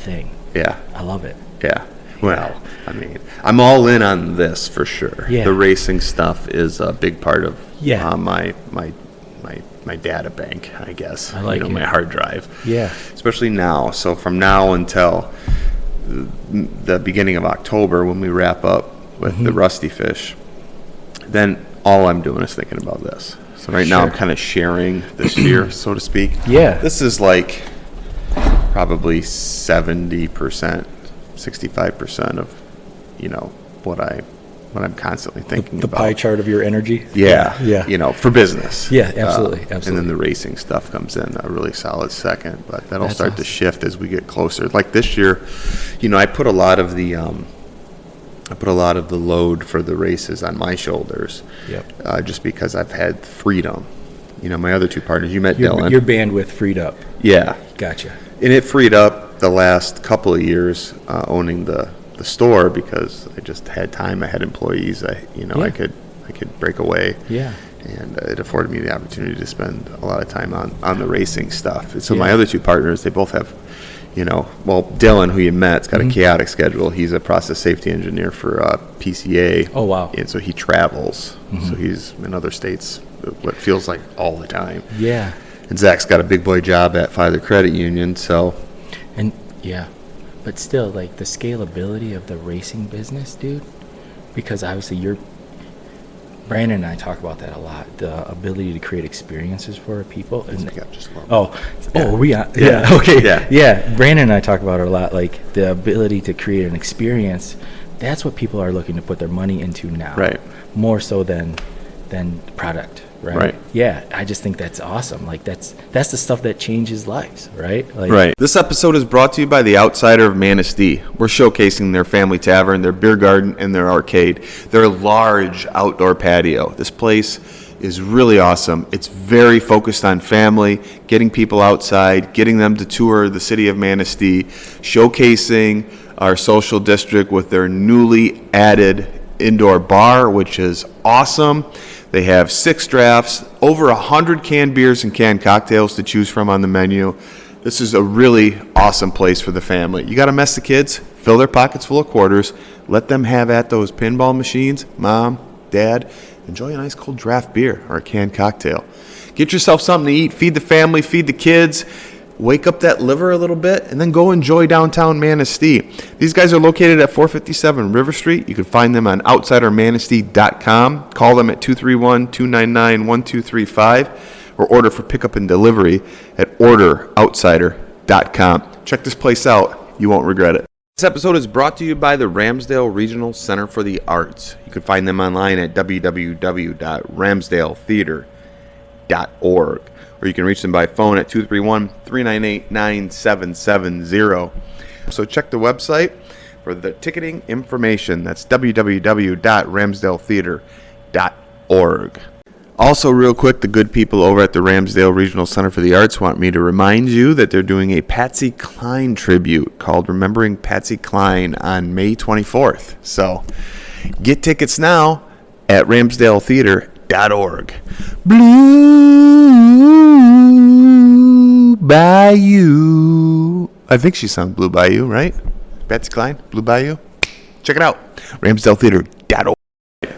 thing. Yeah. I love it. Yeah. Well, I mean, I'm all in on this for sure. Yeah. The racing stuff is a big part of my data bank, I guess. I like it. My hard drive. Yeah. Especially now. So from now until the beginning of October, when we wrap up with the Rusty Fish, then all I'm doing is thinking about this. So right now I'm kind of sharing the sphere, so to speak. Yeah. This is like probably 70%, 65% of, what I'm constantly thinking about. The pie chart of your energy? Yeah. Yeah. For business. Yeah, absolutely. And then the racing stuff comes in a really solid second, but that'll start to shift as we get closer. Like this year, I put a lot of the load for the races on my shoulders. Yep. Just because I've had freedom. My other two partners, you met Dylan. Your bandwidth freed up. Yeah. Gotcha. And it freed up the last couple of years owning the store, because I just had time. I had employees. I could break away. Yeah. And it afforded me the opportunity to spend a lot of time on the racing stuff. And so my other two partners, they both have, Dylan, who you met, has got a chaotic schedule. He's a process safety engineer for PCA. Oh, wow. And so he travels. So he's in other states what feels like all the time. Yeah. And Zach's got a big boy job at Father Credit Union, so. And, yeah. But still, like, the scalability of the racing business, dude, because obviously Brandon and I talk about that a lot, the ability to create experiences for people. And we are. Yeah. Okay. Yeah. Brandon and I talk about it a lot, like the ability to create an experience. That's what people are looking to put their money into now. Right. More so than product. Right. Yeah, I just think that's awesome. Like that's the stuff that changes lives, right? Right. This episode is brought to you by the Outsider of Manistee. We're showcasing their family tavern, their beer garden, and their arcade. Their large outdoor patio. This place is really awesome. It's very focused on family, getting people outside, getting them to tour the city of Manistee, showcasing our social district with their newly added indoor bar, which is awesome. They have 6 drafts, over 100 canned beers and canned cocktails to choose from on the menu. This is a really awesome place for the family. You got to mess the kids, fill their pockets full of quarters, let them have at those pinball machines. Mom, Dad, enjoy a nice cold draft beer or a canned cocktail. Get yourself something to eat, feed the family, feed the kids. Wake up that liver a little bit, and then go enjoy downtown Manistee. These guys are located at 457 River Street. You can find them on outsidermanistee.com. Call them at 231-299-1235 or order for pickup and delivery at orderoutsider.com. Check this place out. You won't regret it. This episode is brought to you by the Ramsdale Regional Center for the Arts. You can find them online at www.ramsdaletheater.org. Or you can reach them by phone at 231-398-9770. So check the website for the ticketing information. That's www.ramsdaletheater.org. Also, real quick, the good people over at the Ramsdale Regional Center for the Arts want me to remind you that they're doing a Patsy Cline tribute called Remembering Patsy Cline on May 24th. So get tickets now at ramsdaletheater.org. Blue Bayou. I think she sung Blue Bayou, right? Patsy Cline, Blue Bayou. Check it out. ramsdaletheater.org.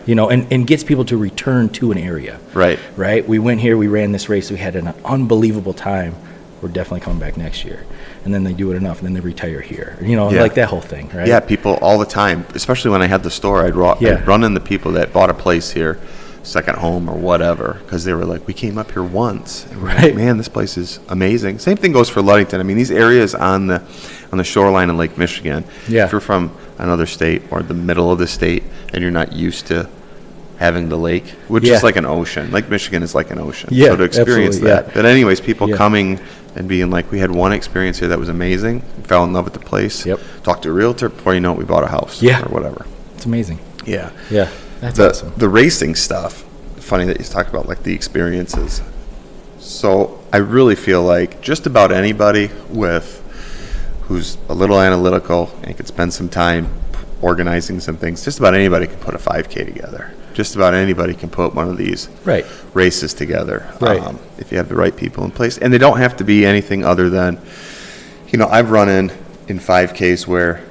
And gets people to return to an area. Right. We went here, we ran this race, we had an unbelievable time. We're definitely coming back next year. And then they do it enough, and then they retire here. Like that whole thing, right? Yeah, people all the time, especially when I had the store, I'd run into people that bought a place here, second home or whatever, because they were like, we came up here once. And we're like, man, this place is amazing. Same thing goes for Ludington. I mean, these areas on the shoreline in Lake Michigan, if you're from another state or the middle of the state and you're not used to having the lake, which is like an ocean. Lake Michigan is like an ocean. Yeah, so to experience that. Yeah. But anyways, people coming and being like, we had one experience here that was amazing. We fell in love with the place. Yep. Talked to a realtor. Before you know it, we bought a house. Yeah. Or whatever. It's amazing. Yeah. Yeah. That's awesome. The racing stuff, funny that you talk about like the experiences. So I really feel like just about anybody who's a little analytical and could spend some time organizing some things, just about anybody can put a 5K together. Just about anybody can put one of these races together if you have the right people in place. And they don't have to be anything other than, I've run in in 5Ks where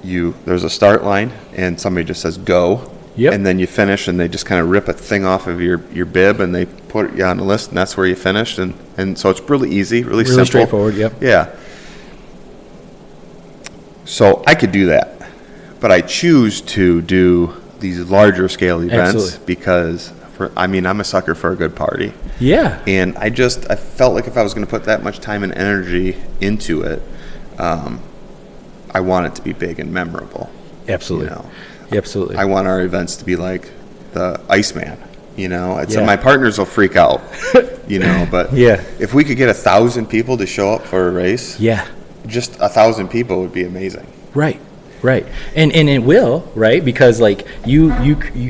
there's a start line and somebody just says go. Yep. And then you finish and they just kind of rip a thing off of your bib and they put you on the list and that's where you finished. And so it's really easy, really simple. Straightforward, yep. Yeah. So I could do that, but I choose to do these larger scale events. Absolutely. Because I'm a sucker for a good party. Yeah. And I felt like if I was going to put that much time and energy into it, I want it to be big and memorable. Absolutely. You know? Absolutely. I want our events to be like the Iceman, you know. Yeah. My partners will freak out, you know, but Yeah. if we could get 1,000 people to show up for a race, Yeah. just 1,000 people would be amazing. Right. And it will, right? Because like you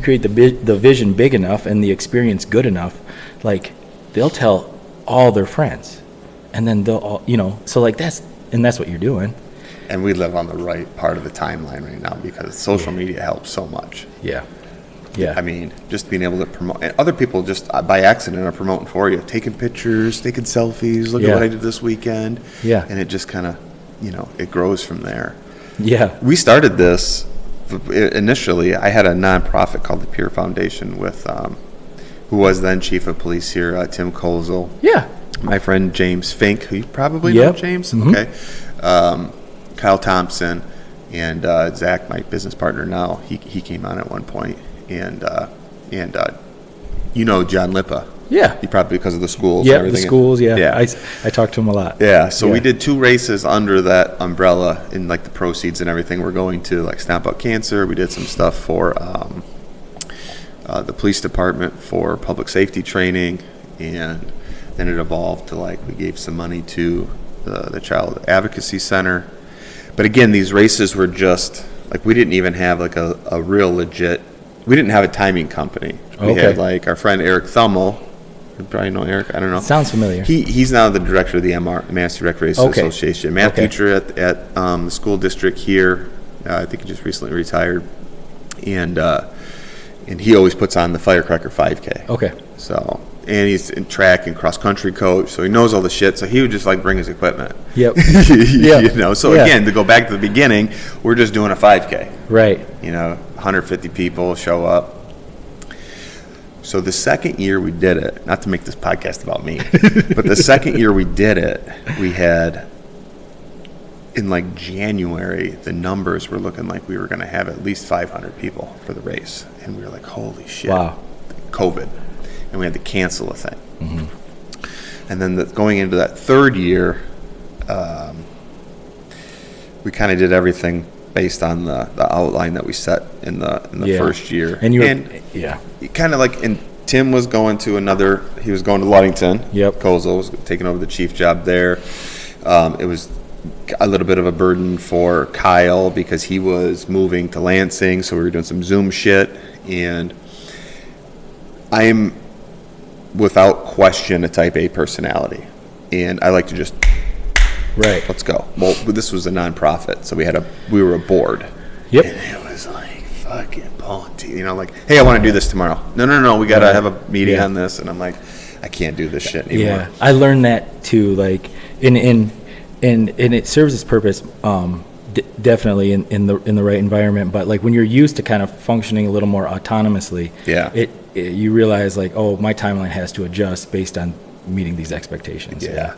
create the vision big enough and the experience good enough, like they'll tell all their friends, and then they'll all, you know. So like that's what you're doing. And we live on the right part of the timeline right now because social media helps so much. Yeah. I mean, just being able to promote, and other people just by accident are promoting for you, taking pictures, taking selfies, look at what I did this weekend. Yeah. And it just kind of, you know, it grows from there. Yeah. We started this, initially, I had a nonprofit called the Peer Foundation with, who was then chief of police here, Tim Kozel. Yeah. My friend James Fink, who you probably know James. Mm-hmm. Okay. Kyle Thompson and Zach, my business partner now, he came on at one point, and you know John Lippa. Yeah. He probably because of the schools. Yeah, and everything. the schools. Yeah. Yeah. I talked to him a lot. Yeah. So we did 2 races under that umbrella, and like the proceeds and everything we're going to like Stamp Out Cancer. We did some stuff for the police department for public safety training, and then it evolved to like we gave some money to the Child Advocacy Center. But again, these races were just like we didn't even have like a real legit. We didn't have a timing company. We had like our friend Eric Thummel. You probably know Eric. I don't know. Sounds familiar. He's now the director of the Manistee Rec Race Association. Math teacher at the school district here. I think he just recently retired, and he always puts on the Firecracker 5K. Okay. So. And he's in track and cross country coach, so he knows all the shit. So he would just like bring his equipment. Yep. You know. So again, to go back to the beginning, we're just doing a 5K. Right. You know, 150 people show up. So the second year we did it, not to make this podcast about me, but the second year we did it, we had in like January, the numbers were looking like we were going to have at least 500 people for the race, and we were like, holy shit! Wow. COVID. And we had to cancel a thing. Mm-hmm. And then going into that third year, we kind of did everything based on the outline that we set in the first year. And kind of like, and Tim was going to he was going to Ludington. Yep. Kozel was taking over the chief job there. It was a little bit of a burden for Kyle because he was moving to Lansing, so we were doing some Zoom shit. And I'm without question a type A personality, and I like to just let's go. Well, this was a nonprofit, so we were a board. Yep. And it was like fucking pulling teeth, you know, like, hey, I want to do this tomorrow. No, we gotta have a meeting on this, and I'm like, I can't do this shit anymore. Yeah, I learned that too. Like, and it serves its purpose. Definitely in the right environment, but like when you're used to kind of functioning a little more autonomously, you realize like, oh, my timeline has to adjust based on meeting these expectations. Yeah.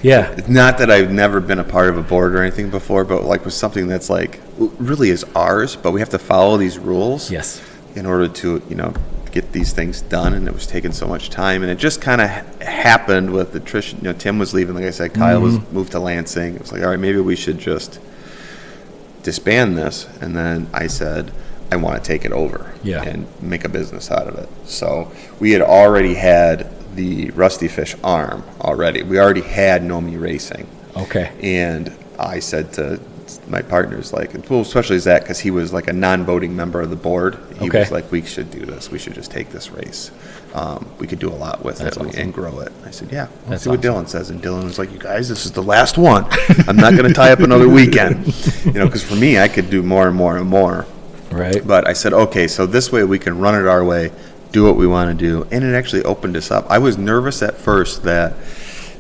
It's not that I've never been a part of a board or anything before, but like with something that's like really is ours, but we have to follow these rules. Yes. In order to get these things done, and it was taking so much time, and it just kind of happened with attrition. Tim was leaving, like I said, Kyle was moved to Lansing. It was like, all right, maybe we should just disband this. And then I said, I want to take it over and make a business out of it. So we had already had the Rusty Fish arm already. We already had Nomi Racing. Okay. And I said to my partners, like, well, especially Zach, because he was like a non-voting member of the board. He was like, we should do this. We should just take this race. We could do a lot with it and grow it. I said, yeah, let's see what Dylan says. And Dylan was like, you guys, this is the last one. I'm not going to tie up another weekend. Because for me, I could do more and more and more. Right. But I said, okay, so this way we can run it our way, do what we want to do. And it actually opened us up. I was nervous at first that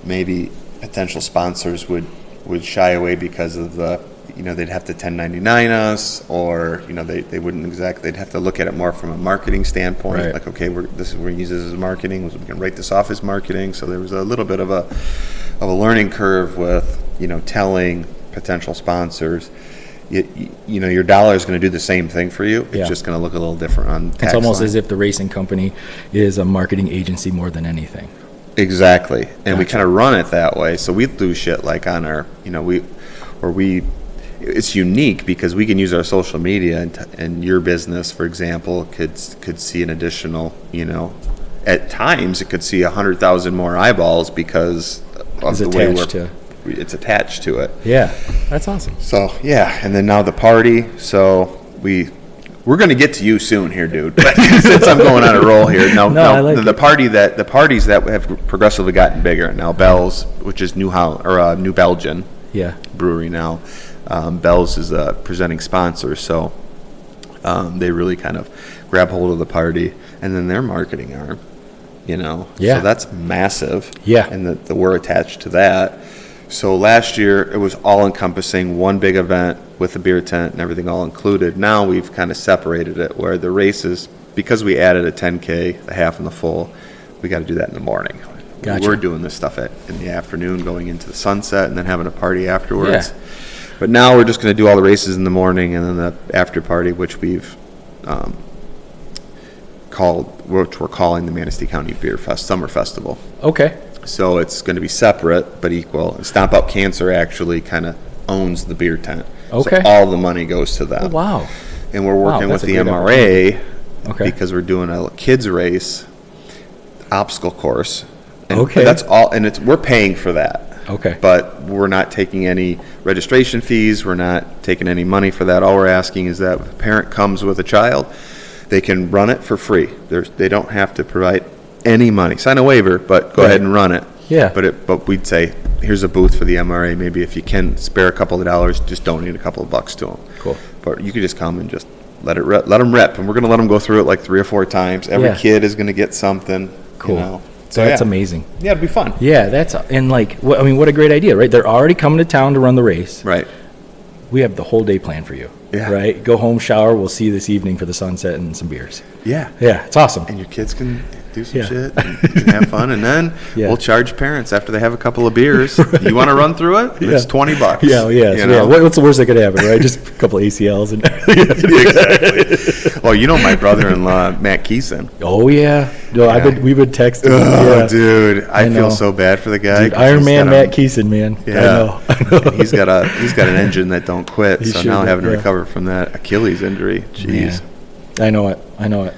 maybe potential sponsors would would shy away because of the, they'd have to 1099 us, or, they wouldn't exactly, they'd have to look at it more from a marketing standpoint. Right. Like, okay, we're going to use this as marketing. We can write this off as marketing. So there was a little bit of a learning curve with, telling potential sponsors, your dollar is going to do the same thing for you. It's just going to look a little different on tax It's almost line. as if the racing company is a marketing agency more than anything. Exactly. And we Gotcha. kind of run it that way. So we do shit like on our, it's unique because we can use our social media, and your business, for example, could see an additional, at times it could see 100,000 more eyeballs because of the way it's attached to it. Yeah, that's awesome. So yeah, and then now the party. So we're going to get to you soon here, dude. But since I'm going on a roll here, the parties that have progressively gotten bigger now. Bell's, which is New Belgian brewery now. Bell's is a presenting sponsor, so they really kind of grab hold of the party, and then their marketing arm. So that's massive. Yeah, and we're attached to that. So last year it was all encompassing, one big event with a beer tent and everything all included. Now we've kind of separated it where the races, because we added a 10K, a half and the full, we got to do that in the morning. Gotcha. We're doing this stuff in the afternoon, going into the sunset, and then having a party afterwards. Yeah. But now we're just going to do all the races in the morning, and then the after party, which we've we're calling the Manistee County Beer Fest Summer Festival. Okay. So it's going to be separate but equal. And Stomp Out Cancer actually kind of owns the beer tent. Okay. So all the money goes to them. Oh, wow. And we're working with the MRA because we're doing a kids race obstacle course. And that's all, and we're paying for that. Okay. But we're not taking any registration fees. We're not taking any money for that. All we're asking is that if a parent comes with a child, they can run it for free. They don't have to provide any money. Sign a waiver, but go ahead and run it. Yeah. But we'd say, here's a booth for the MRA. Maybe if you can spare a couple of dollars, just donate a couple of bucks to them. Cool. But you could just come and just let them rip. And we're going to let them go through it like 3 or 4 times. Every kid is going to get something. Cool. So that's amazing. Yeah, it'd be fun. Yeah, what a great idea, right? They're already coming to town to run the race. Right. We have the whole day planned for you. Yeah. Right? Go home, shower. We'll see you this evening for the sunset and some beers. Yeah. Yeah, it's awesome. And your kids can do some shit and have fun. And then we'll charge parents after they have a couple of beers. You want to run through it? It's $20. Yeah. What's the worst that could happen, right? Just a couple of ACLs. Exactly. Well, my brother-in-law, Matt Keeson. Oh, yeah. No, we've been texting. Oh, dude. I feel so bad for the guy. Dude, Iron Man Matt Keeson, man. Yeah. I know. He's got an engine that don't quit. So now having to recover from that Achilles injury. Jeez. Yeah. I know it.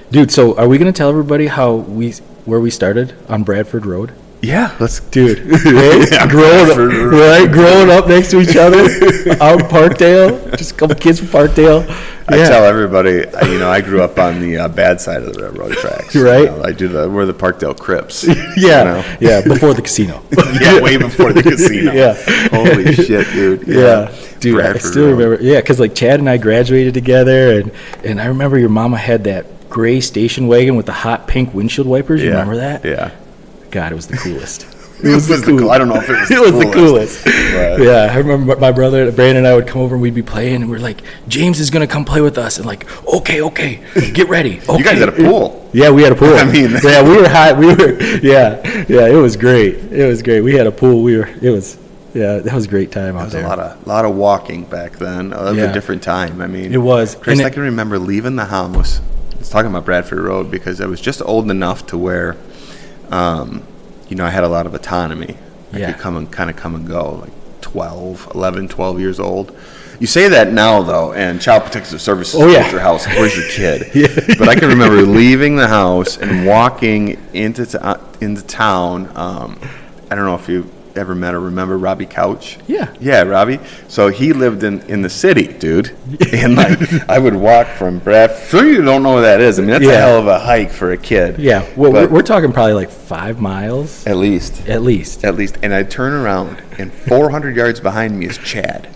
Dude, so are we going to tell everybody where we started on Bradford Road? Yeah, let's. Dude, growing up next to each other out in Parkdale, just a couple kids from Parkdale. I tell everybody, I grew up on the bad side of the railroad tracks. Right. We're the Parkdale Crips. Yeah, before the casino. Yeah, way before the casino. Yeah. Holy shit, dude. Yeah. Dude, Bradford I still Road. remember. Yeah, because Chad and I graduated together, and I remember your mama had that gray station wagon with the hot pink windshield wipers. You remember that? Yeah. God, it was the coolest. It was the coolest. I don't know if it was it was the coolest. But. Yeah, I remember my brother Brandon and I would come over and we'd be playing, and we're like, James is gonna come play with us, and okay, get ready. Okay. You guys had a pool. Yeah, we had a pool. I mean, yeah, we were hot. It was great. We had a pool. That was a great time out there. There was a lot of walking back then. It was a different time. I mean, it was. Chris, I can remember leaving the house. I was talking about Bradford Road because I was just old enough to where, I had a lot of autonomy. I could come and go, like 12 years old. You say that now, though, and Child Protective Services at your house. Where's your kid? But I can remember leaving the house and walking into town. I don't know if you ever met or remember Robbie Couch. Yeah, Robbie. So he lived in the city, dude. And I would walk from Bradford. Sure, you don't know where that is. I mean, that's a hell of a hike for a kid. Yeah, well, we're talking probably like 5 miles. At least. And I'd turn around, and 400 yards behind me is Chad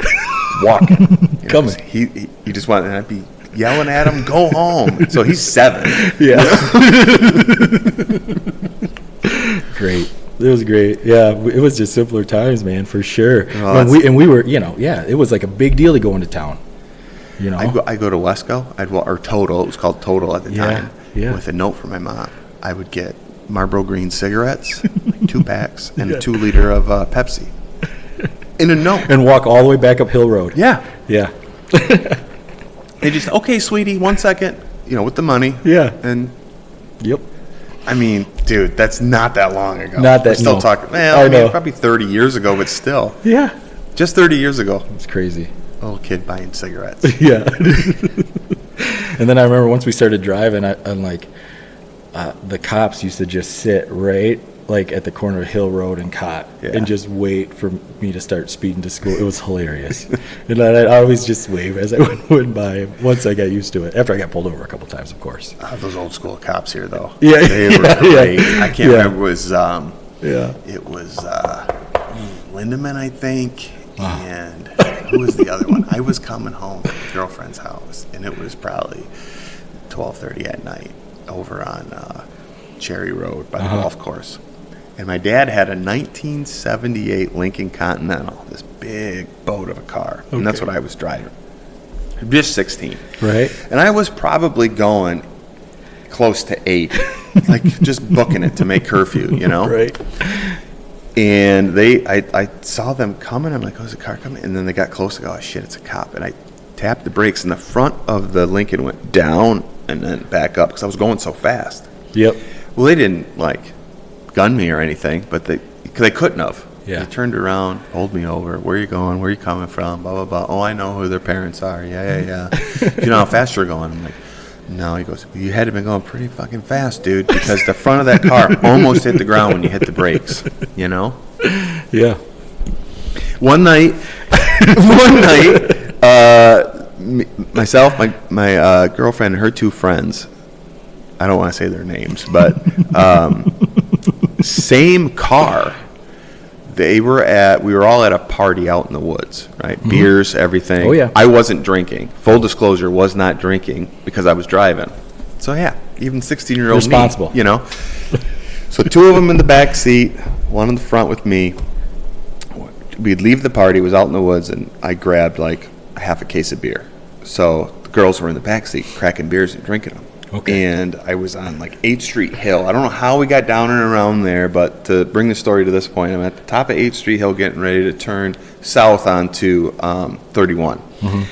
walking. Coming. He just wanted, and I'd be yelling at him, go home. So he's 7. Yeah. Great. It was great. Yeah, it was just simpler times, man, for sure. Oh, we were, it was like a big deal to go into town. I go to Wesco, or Total. It was called Total at the time. Yeah. With a note from my mom. I would get Marlboro Green cigarettes, like 2 packs, and a 2-liter of Pepsi. In a note. And walk all the way back up Hill Road. Yeah. Yeah. They just, okay, sweetie, 1 second, with the money. Yeah. And yep. I mean, dude, that's not that long ago. Not that, We're still no. talking. I know. Probably 30 years ago, but still. Yeah. Just 30 years ago. It's crazy. A little kid buying cigarettes. Yeah. And then I remember once we started driving, the cops used to just sit right like at the corner of Hill Road and Cott and just wait for me to start speeding to school. It was hilarious. And I'd always just wave as I went by once I got used to it. After I got pulled over a couple times, of course. Those old school cops here, though. Yeah. They were great. I can't remember. It was Lindemann, I think. And who was the other one? I was coming home from my girlfriend's house, and it was probably 12:30 at night over on Cherry Road by the golf course. And my dad had a 1978 Lincoln Continental, this big boat of a car. And that's what I was driving. Just 16. Right. And I was probably going close to 8, like just booking it to make curfew, Right. And I saw them coming. I'm like, oh, is a car coming? And then they got close. I go, oh, shit, it's a cop. And I tapped the brakes, and the front of the Lincoln went down and then back up because I was going so fast. Yep. Well, they didn't, gun me or anything, but they couldn't have. Yeah. They turned around, pulled me over. Where are you going? Where are you coming from? Blah, blah, blah. Oh, I know who their parents are. Yeah. You know how fast you're going? I'm like, no. He goes, you had to been going pretty fucking fast, dude, because the front of that car almost hit the ground when you hit the brakes, Yeah. One night, myself, my girlfriend, and her 2 friends, I don't want to say their names, but same car. We were all at a party out in the woods, right? Mm-hmm. Beers, everything. Oh, yeah. I wasn't drinking. Full disclosure, was not drinking because I was driving. So, yeah, even 16-year-old responsible. me, So 2 of them in the back seat, 1 in the front with me. We'd leave the party, was out in the woods, and I grabbed half a case of beer. So the girls were in the back seat cracking beers and drinking them. Okay. And I was on 8th Street Hill. I don't know how we got down and around there, but to bring the story to this point, I'm at the top of 8th Street Hill getting ready to turn south onto 31. Mm-hmm.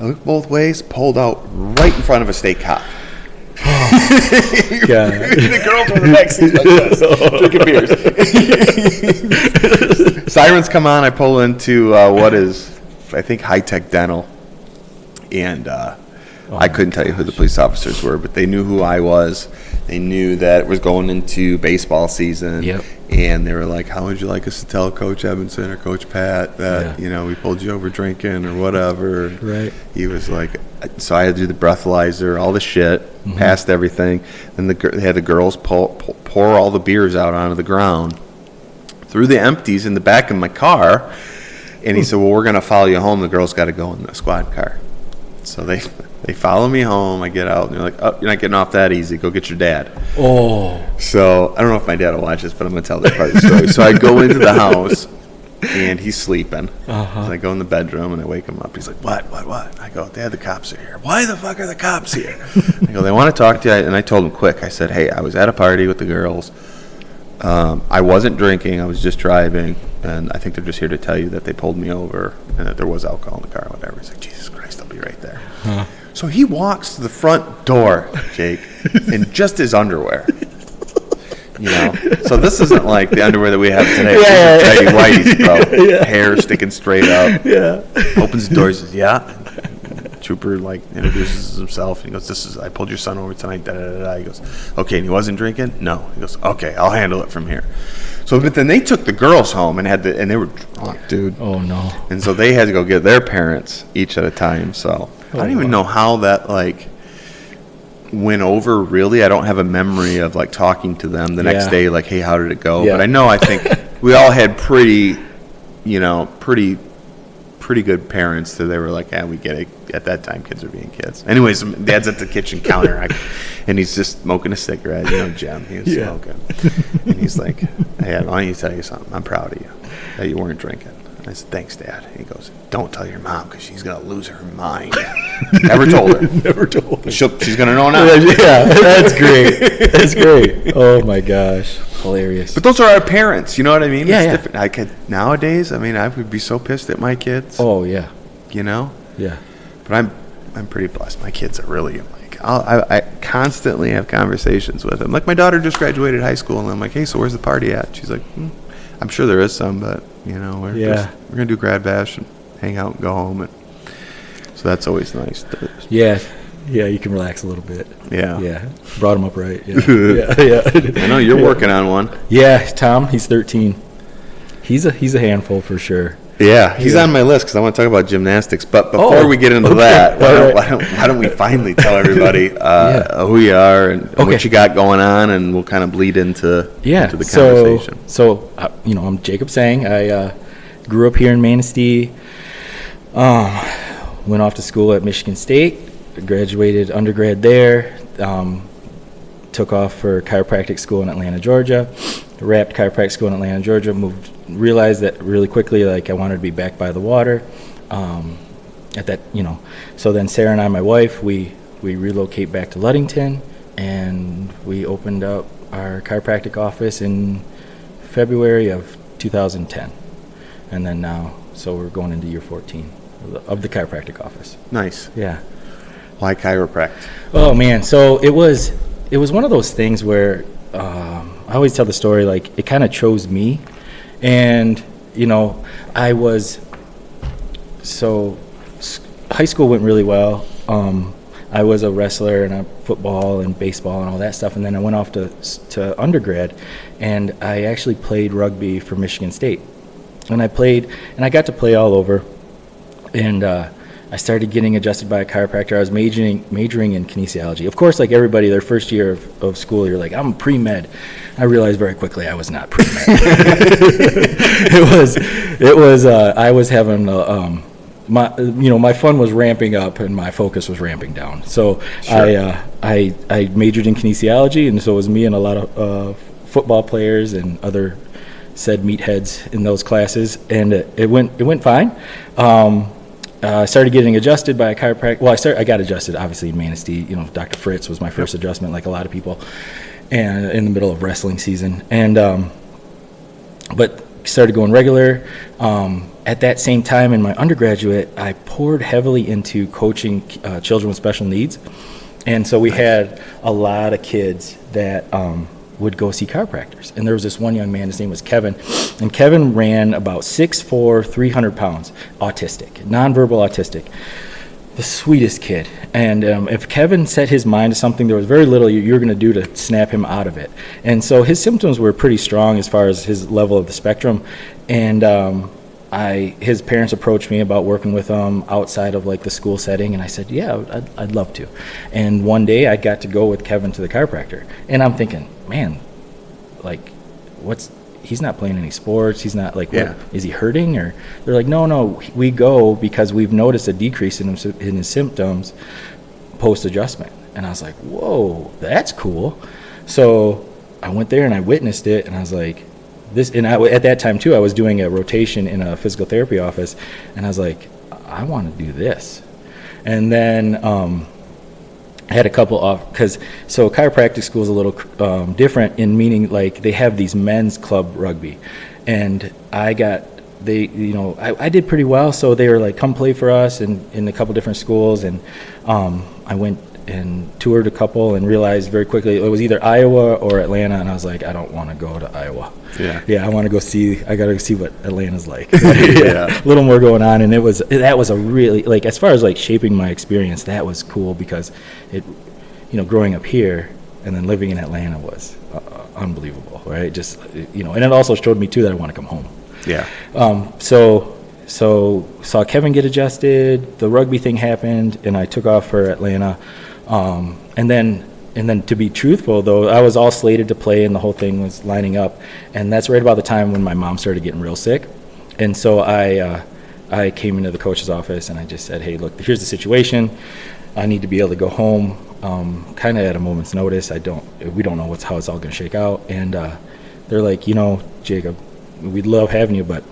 I looked both ways, pulled out right in front of a state cop. The girls were in the back seat like this, drinking beers. Sirens come on. I pull into what is, I think, High Tech Dental. And I couldn't tell you who the police officers were, but they knew who I was. They knew that it was going into baseball season. Yep. And they were like, how would you like us to tell Coach Evanson or Coach Pat that, we pulled you over drinking or whatever. Right. He was like, so I had to do the breathalyzer, all the shit, passed everything. Then they had the girls pour all the beers out onto the ground, threw the empties in the back of my car. And he said, well, we're going to follow you home. The girls got to go in the squad car. So they follow me home. I get out, and they're like, oh, you're not getting off that easy. Go get your dad. Oh. So I don't know if my dad will watch this, but I'm going to tell that part of the story. So I go into the house, and he's sleeping. Uh-huh. So I go in the bedroom, and I wake him up. He's like, what? I go, Dad, the cops are here. Why the fuck are the cops here? I go, they want to talk to you. And I told him quick. I said, hey, I was at a party with the girls. I wasn't drinking. I was just driving. And I think they're just here to tell you that they pulled me over and that there was alcohol in the car or whatever. He's like, Jesus Christ, I'll be right there. Huh. So he walks to the front door, Jake, in just his underwear. So this isn't like the underwear that we have today. Yeah. These are tighty whities, bro. Yeah. Hair sticking straight up. Yeah. Opens the door, says, yeah. Trooper introduces himself, and he goes, I pulled your son over tonight, da-da-da-da. He goes, okay, and he wasn't drinking? No. He goes, okay, I'll handle it from here. So, but then they took the girls home and they were drunk, dude. Oh, no. And so they had to go get their parents each at a time. So I don't even know how that, went over, really. I don't have a memory of, talking to them the next day, hey, how did it go? Yeah. But I think we all had pretty pretty good parents. So they were like, "Yeah, we get it." At that time, kids are being kids. Anyways, Dad's at the kitchen counter, and he's just smoking a cigarette. Jim, he was smoking, and he's like, "Hey, why don't you tell you something? I'm proud of you that you weren't drinking." I said, "Thanks, Dad." He goes, "Don't tell your mom because she's gonna lose her mind." Never told her. Never told her. She's gonna know now. Yeah, that's great. That's great. Oh my gosh, hilarious. But those are our parents. You know what I mean? Yeah, it's different. Nowadays, I would be so pissed at my kids. Oh yeah. Yeah. But I'm pretty blessed. My kids are really like I constantly have conversations with them. Like my daughter just graduated high school, and I'm like, "Hey, so where's the party at?" She's like, "I'm sure there is some, but we're gonna do grad bash and hang out and go home." And so that's always nice. Yeah, you can relax a little bit. Yeah. Brought him up right. Yeah. I know you're working on one. Yeah, Tom, he's 13. He's a handful for sure. Yeah, he's on my list because I want to talk about gymnastics. But before we get into that, why don't we finally tell everybody who you are and what you got going on, and we'll kind of bleed into the conversation. So I'm Jacob Seng. I grew up here in Manistee. Went off to school at Michigan State. Graduated undergrad there. Took off for chiropractic school in Atlanta, Georgia. Wrapped chiropractic school in Atlanta, Georgia. Realized that really quickly, like I wanted to be back by the water. So then Sarah and I, my wife, we relocate back to Ludington, and we opened up our chiropractic office in February of 2010, and then now, so we're going into year 14 of the chiropractic office. Nice. Yeah. Why chiropractic? Oh man, so it was one of those things where I always tell the story, like it kind of chose me. And high school went really well. I was a wrestler and football and baseball and all that stuff, and then I went off to undergrad, and I actually played rugby for Michigan State, and I got to play all over, and I started getting adjusted by a chiropractor. I was majoring in kinesiology. Of course, like everybody, their first year of school, you're like, I'm pre-med. I realized very quickly I was not pre-med. I was having, my fun was ramping up and my focus was ramping down. So sure. I majored in kinesiology, and so it was me and a lot of football players and other said meatheads in those classes, and it went fine. I started getting adjusted by a chiropractor. Well, I got adjusted, obviously, in Manistee. Dr. Fritz was my first adjustment, like a lot of people, and in the middle of wrestling season. And but started going regular. At that same time, in my undergraduate, I poured heavily into coaching children with special needs. And so we had a lot of kids that would go see chiropractors. And there was this one young man, his name was Kevin, and Kevin ran about 6'4", 300 pounds, autistic, nonverbal autistic, the sweetest kid. And if Kevin set his mind to something, there was very little you're going to do to snap him out of it. And so his symptoms were pretty strong as far as his level of the spectrum. And his parents approached me about working with him outside of like the school setting, and I said, yeah, I'd love to. And one day I got to go with Kevin to the chiropractor, and I'm thinking, man, like, he's not playing any sports, he's not like, what, is he hurting? Or they're like, no, we go because we've noticed a decrease in his symptoms post adjustment. And I was like, whoa, that's cool. So I went there and I witnessed it, and I was like, at that time too, I was doing a rotation in a physical therapy office, and I was like, I want to do this. And then I had a couple so chiropractic school is a little different in meaning, like they have these men's club rugby, and I did pretty well, so they were like, come play for us in a couple different schools, and I went and toured a couple and realized very quickly it was either Iowa or Atlanta, and I was like, I don't want to go to Iowa. Yeah, I want to I got to see what Atlanta's like. A little more going on, and that was a really, like, as far as like shaping my experience, that was cool because it, growing up here and then living in Atlanta was unbelievable, right? Just, and it also showed me too that I want to come home. Yeah. So saw Kevin get adjusted, the rugby thing happened, and I took off for Atlanta. And then to be truthful, though, I was all slated to play and the whole thing was lining up. And that's right about the time when my mom started getting real sick. And so I I came into the coach's office and I just said, hey, look, here's the situation. I need to be able to go home kind of at a moment's notice. We don't know how it's all going to shake out. And they're like, Jacob, we'd love having you, but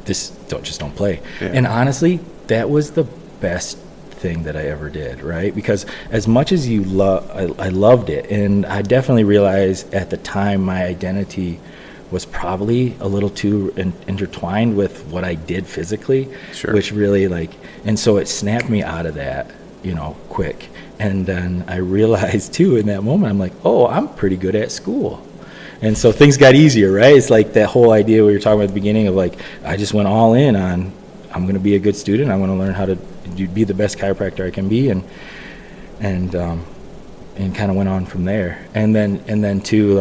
just don't play. Yeah. And honestly, that was the best thing that I ever did, right? Because as much as I loved it, and I definitely realized at the time my identity was probably a little too intertwined with what I did physically, sure. Which really and so it snapped me out of that, quick. And then I realized too in that moment, I'm like, oh, I'm pretty good at school. And so things got easier, right? It's like that whole idea we were talking about at the beginning of I just went all in on, I'm going to be a good student. I want to learn how to be the best chiropractor I can be, and kind of went on from there. And then too,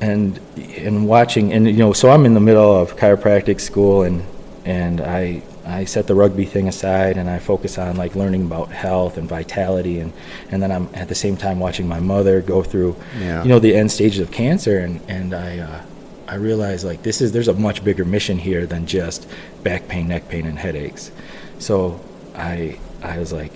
and watching, and so I'm in the middle of chiropractic school, and I set the rugby thing aside and I focus on learning about health and vitality, and then I'm at the same time watching my mother go through the end stages of cancer, and I realized there's a much bigger mission here than just back pain, neck pain, and headaches. So I was like,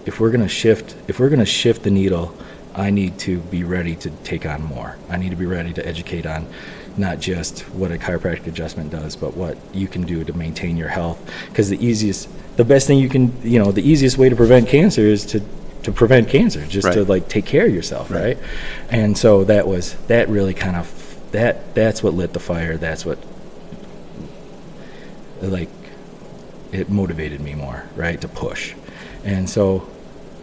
if we're gonna shift the needle, I need to be ready to take on more. I need to be ready to educate on not just what a chiropractic adjustment does, but what you can do to maintain your health. Because the easiest way to prevent cancer is to prevent cancer, just right. To like take care of yourself, right? And so that's what lit the fire. That's what it motivated me more, right, to push. And so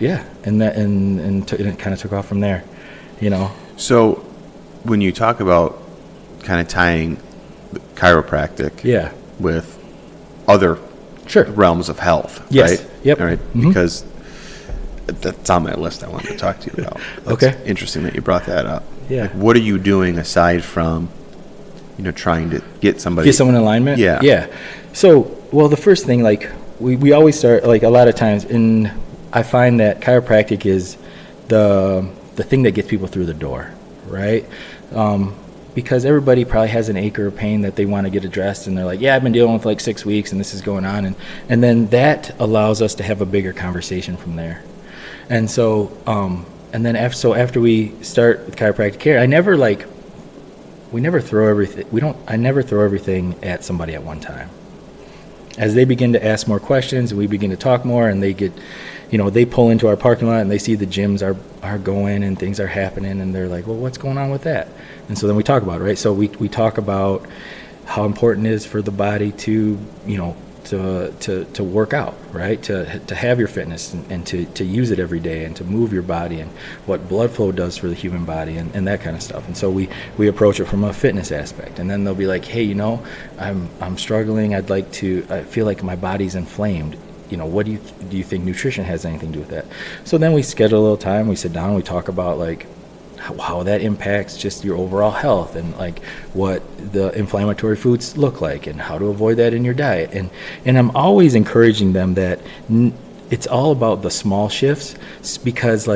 and it kind of took off from there, So when you talk about kind of tying chiropractic with other realms of health, right? Yep. All right. Mm-hmm. Because that's on my list I wanted to talk to you about. That's interesting that you brought that up. Yeah. What are you doing aside from, trying to get someone in alignment? Yeah. Yeah. So, well, the first thing, we always start, a lot of times, I find that chiropractic is the thing that gets people through the door, right? Because everybody probably has an ache or a pain that they want to get addressed, and they're like, I've been dealing with 6 weeks and this is going on, and then that allows us to have a bigger conversation from there. And so after we start with chiropractic care, I never throw everything at somebody at one time. As they begin to ask more questions and we begin to talk more, and they get, they pull into our parking lot and they see the gyms are going and things are happening, and they're like, well, what's going on with that? And so then we talk about it, right? So we talk about how important it is for the body to, to work out, right? To have your fitness and to use it every day and to move your body, and what blood flow does for the human body and that kind of stuff. And so we approach it from a fitness aspect, and then they'll be like, hey, I'm struggling. I feel like my body's inflamed. What do you think nutrition has anything to do with that? So then we schedule a little time, we sit down, we talk about how that impacts just your overall health, and what the inflammatory foods look like and how to avoid that in your diet. And I'm always encouraging them that it's all about the small shifts, because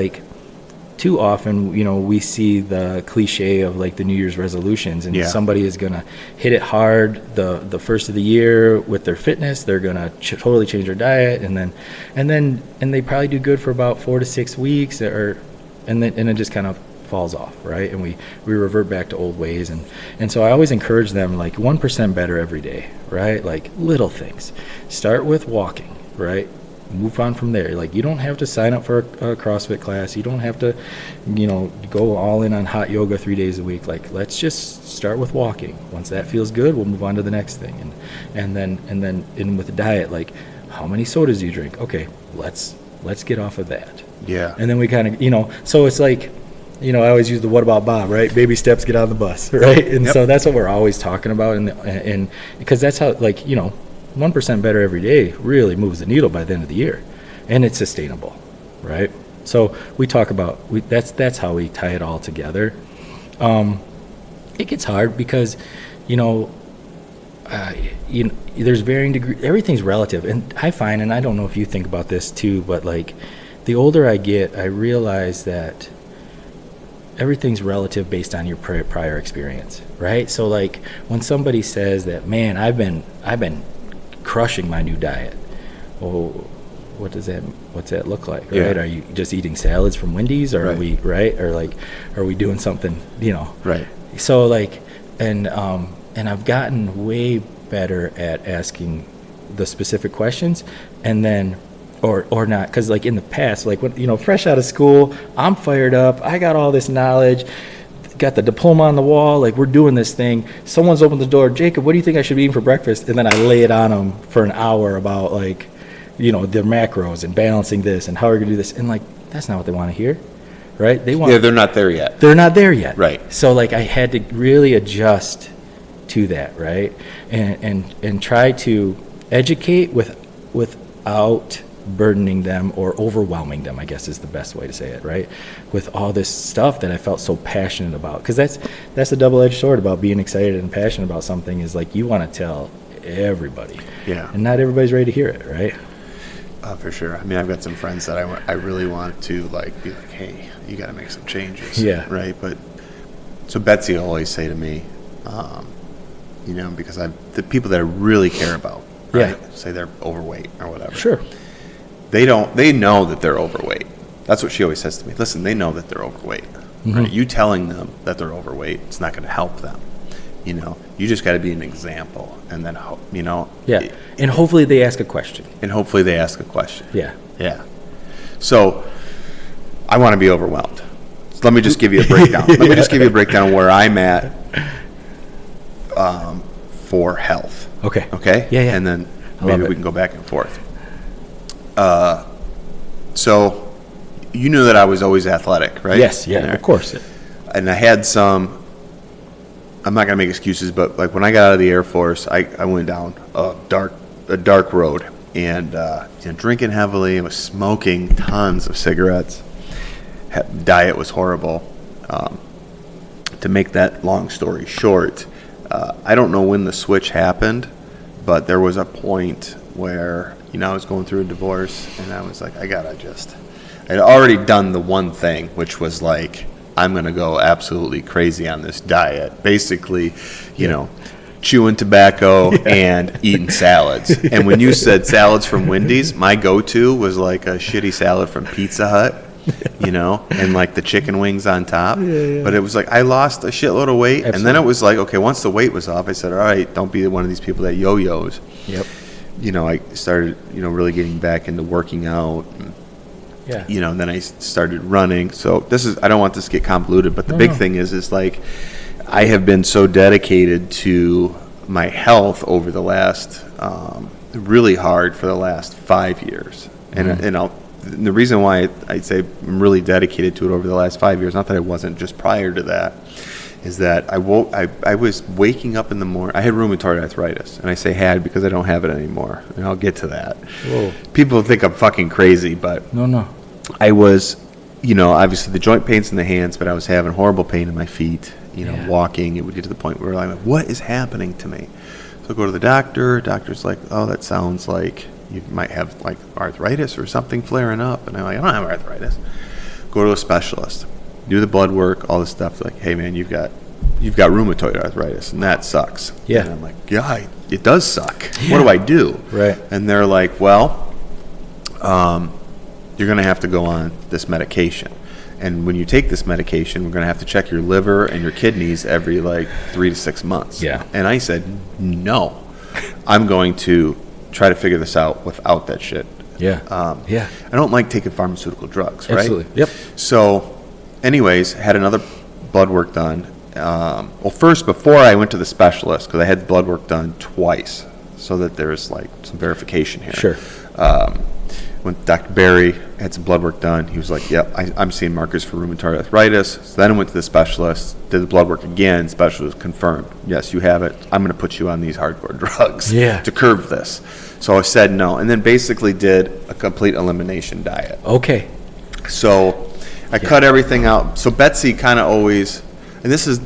too often, we see the cliche of the New Year's resolutions, and somebody is going to hit it hard the first of the year with their fitness. They're going to totally change their diet, and they probably do good for about 4 to 6 weeks, and it just kind of falls off, right? And we revert back to old ways, and so I always encourage them 1% better every day, right? Little things. Start with walking, right? Move on from there. You don't have to sign up for a CrossFit class. You don't have to, go all in on hot yoga 3 days a week. Let's just start with walking. Once that feels good, we'll move on to the next thing. And then with the diet, how many sodas do you drink? Okay, let's get off of that. Yeah. And then we kind of, so it's I always use the what about Bob, right? Baby steps, get on the bus, right? And so that's what we're always talking about, and because that's how 1% better every day really moves the needle by the end of the year, and it's sustainable, right? So we talk about that's how we tie it all together. It gets hard because there's varying degrees. Everything's relative, and I find, and I don't know if you think about this too, but the older I get, I realize that everything's relative based on your prior experience, right? So like when somebody says that, man, I've been crushing my new diet. Well, what's that look like, right? Yeah. Are you just eating salads from Wendy's, or Right. are we, right? Or like, are we doing something, Right. So like, and I've gotten way better at asking the specific questions, and then or not, because like in the past, like when fresh out of school, I'm fired up, I got all this knowledge, got the diploma on the wall, like we're doing this thing, someone's opened the door, Jacob, what do you think I should be eating for breakfast? And then I lay it on them for an hour about like their macros and balancing this and how we're gonna do this, and like that's not what they want to hear, right? They want, They're not there yet. they're not there yet. Right. So like I had to really adjust to that, right? And try to educate without burdening them or overwhelming them, I guess is the best way to say it, right? With all this stuff that I felt so passionate about. Because that's a double-edged sword about being excited and passionate about something, is like you want to tell everybody. Yeah. And not everybody's ready to hear it, right? For sure. I mean, I've got some friends that I really want to like be like, hey, you got to make some changes. Yeah. Right. But so Betsy will always say to me, because the people that I really care about, right? Yeah. Say they're overweight or whatever. Sure. They know that they're overweight. That's what she always says to me. Listen, they know that they're overweight. Mm-hmm. Right? You telling them that they're overweight, it's not going to help them. You just got to be an example, and then Yeah. And hopefully they ask a question. and hopefully they ask a question. Yeah. Yeah. So I want to be overwhelmed. So let me just give you a breakdown. Let me just give you a breakdown where I'm at for health. Okay. Okay? Yeah, yeah. And then I love maybe it. we can go back and forth. So you knew that I was always athletic, right? Yes. Yeah. And Of course. And I had some, I'm not going to make excuses, but like when I got out of the Air Force, I went down a dark road, and drinking heavily. I was smoking tons of cigarettes. Diet was horrible. To make that long story short, I don't know when the switch happened, but there was a point where I was going through a divorce, and I was like, I'd already done the one thing, which was like, I'm going to go absolutely crazy on this diet. Basically, chewing tobacco and eating salads. And when you said salads from Wendy's, my go-to was like a shitty salad from Pizza Hut, and like the chicken wings on top. Yeah. But it was like I lost a shitload of weight. Absolutely. And then it was like, okay, once the weight was off, I said, all right, don't be one of these people that yo-yos. Yep. I started, really getting back into working out. Yeah. And then I started running. So I don't want this to get convoluted, but the big thing is like I have been so dedicated to my health over the last, really hard for the last 5 years. And the reason why I'd say I'm really dedicated to it over the last 5 years, not that I wasn't just prior to that, is that I was waking up in the morning. I had rheumatoid arthritis, and I say had because I don't have it anymore, and I'll get to that. Whoa. People think I'm fucking crazy, but No. I was, obviously the joint pains in the hands, but I was having horrible pain in my feet. Yeah. Walking, it would get to the point where I'm like, what is happening to me? So I go to the doctor. Doctor's like, oh, that sounds like you might have like arthritis or something flaring up. And I'm like, I don't have arthritis. Go to a specialist. Do the blood work, all this stuff. They're like, hey man, you've got rheumatoid arthritis, and that sucks. Yeah. And I'm like, yeah, it does suck. What do I do? Right. And they're like, well, you're going to have to go on this medication. And when you take this medication, we're going to have to check your liver and your kidneys every like 3 to 6 months. Yeah. And I said, no, I'm going to try to figure this out without that shit. Yeah. Yeah. I don't like taking pharmaceutical drugs, right? Absolutely. Yep. So, anyways, had another blood work done. First, before I went to the specialist, because I had blood work done twice, so that there's like some verification here. Sure. When Dr. Barry had some blood work done, he was like, yep, I'm seeing markers for rheumatoid arthritis. So then I went to the specialist, did the blood work again. Specialist confirmed, yes, you have it. I'm going to put you on these hardcore drugs to curb this. So I said no, and then basically did a complete elimination diet. Okay. So I cut everything out. So Betsy kind of always, and this is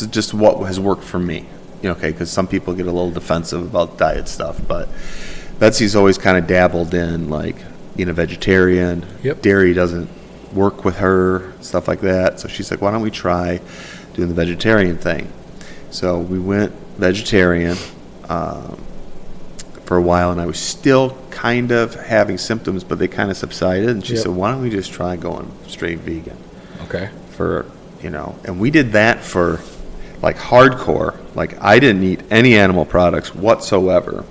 just what has worked for me, okay, because some people get a little defensive about diet stuff, but Betsy's always kind of dabbled in like being a vegetarian. Yep. Dairy doesn't work with her, stuff like that. So she's like, why don't we try doing the vegetarian thing? So we went vegetarian for a while, and I was still kind of having symptoms, but they kind of subsided. And she said, why don't we just try going straight vegan? Okay. And we did that for like hardcore. Like I didn't eat any animal products whatsoever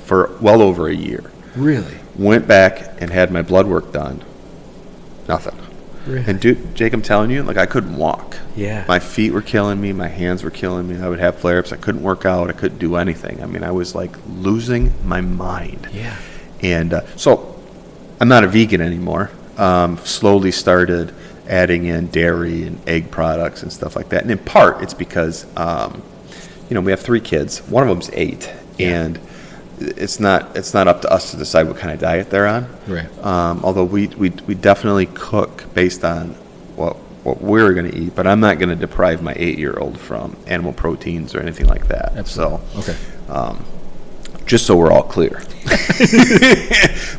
for well over a year. Really? Went back and had my blood work done. Nothing. Really? And dude, Jake, I'm telling you, like I couldn't walk. Yeah. My feet were killing me. My hands were killing me. I would have flare-ups. I couldn't work out. I couldn't do anything. I mean, I was like losing my mind. Yeah. And so I'm not a vegan anymore. Slowly started adding in dairy and egg products and stuff like that. And in part, it's because, we have 3 kids. One of them's 8. Yeah. And it's not up to us to decide what kind of diet they're on. Right. Although we definitely cook based on what we're going to eat, but I'm not going to deprive my 8-year-old from animal proteins or anything like that. Absolutely. So, okay. Just so we're all clear.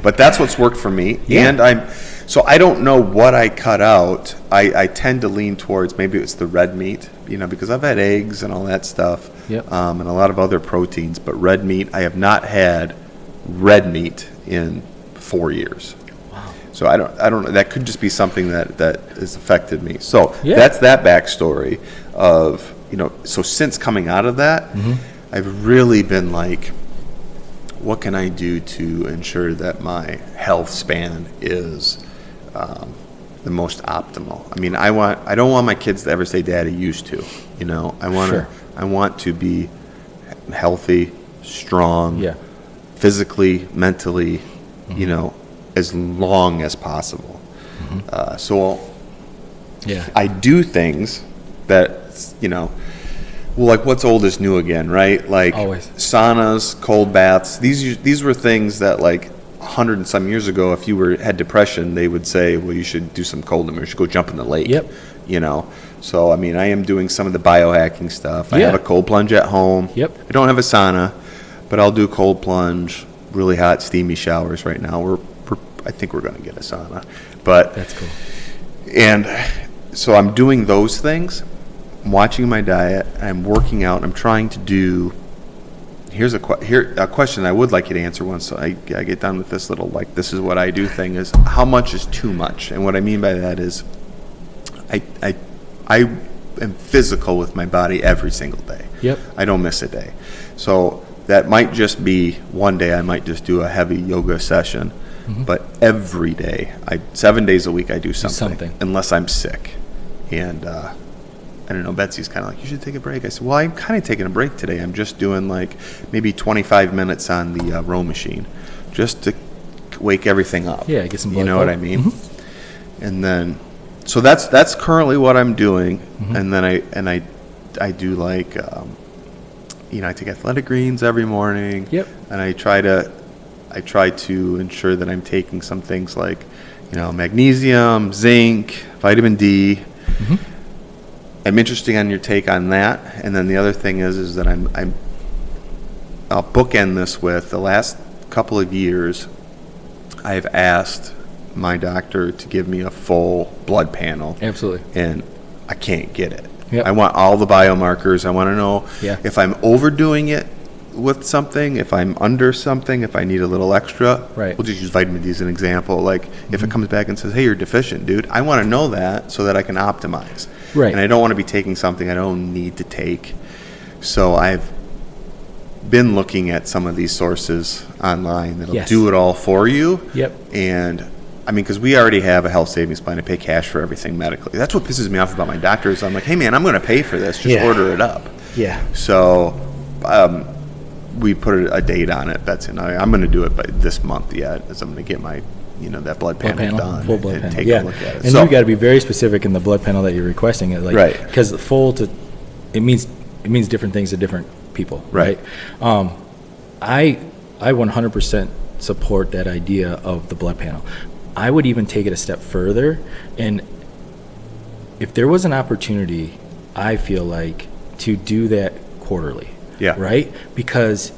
But that's what's worked for me. Yeah. And I don't know what I cut out. I tend to lean towards maybe it's the red meat, because I've had eggs and all that stuff. Yep. And a lot of other proteins, but red meat, I have not had red meat in 4 years. Wow. So I don't know. That could just be something that has affected me. So Yeah. that's that backstory of, so since coming out of that, I've really been like, what can I do to ensure that my health span is the most optimal? I mean, I don't want my kids to ever say Daddy used to, Sure. I want to be healthy, strong, Yeah. physically, mentally, as long as possible. So Yeah. I do things that, like what's old is new again, right? Like Always. saunas, cold baths. These were things that like 100 and some years ago, if you had depression, they would say, well, you should do some cold, or you should go jump in the lake. Yep. So, I mean, I am doing some of the biohacking stuff. I Yeah. have a cold plunge at home. Yep. I don't have a sauna, but I'll do cold plunge, really hot, steamy showers right now. I think we're going to get a sauna. But That's cool. And so I'm doing those things. I'm watching my diet. I'm working out. I'm trying to do. Here's a question I would like you to answer once so I get done with this little, like, this is what I do thing, is how much is too much? And what I mean by that is I am physical with my body every single day. Yep. I don't miss a day. So that might just be one day I might just do a heavy yoga session, but every day, 7 days a week, I do something. Unless I'm sick. And I don't know, Betsy's kind of like, you should take a break. I said, well, I'm kind of taking a break today. I'm just doing like maybe 25 minutes on the row machine just to wake everything up. Yeah, get some blood. You know what I mean? And then, so that's currently what I'm doing. And then I do like, I take athletic greens every morning. Yep. And I try to ensure that I'm taking some things like, magnesium, zinc, vitamin D. I'm interested on your take on that. And then the other thing is that I'll bookend this with the last couple of years, I've asked my doctor to give me a full blood panel. Absolutely. And I can't get it. Yep. I want all the biomarkers. I want to know if I'm overdoing it with something, if I'm under something, if I need a little extra. Right. We'll just use vitamin D as an example. Like if it comes back and says, hey, you're deficient, dude, I want to know that so that I can optimize. Right. And I don't want to be taking something I don't need to take. So I've been looking at some of these sources online that'll do it all for you. Yep. And I mean, because we already have a health savings plan. I pay cash for everything medically. That's what pisses me off about my doctors. I'm like, hey, man, I'm going to pay for this. Just order it up. Yeah. So we put a date on it. That's I'm going to do it by this month yet, as I'm going to get my, that blood panel done. Full blood and panel. take a look at it. And you got to be very specific in the blood panel that you're requesting it. Like, right. Because it means different things to different people. Right. I 100% support that idea of the blood panel. I would even take it a step further, and if there was an opportunity, I feel like, to do that quarterly. Yeah. Right? Because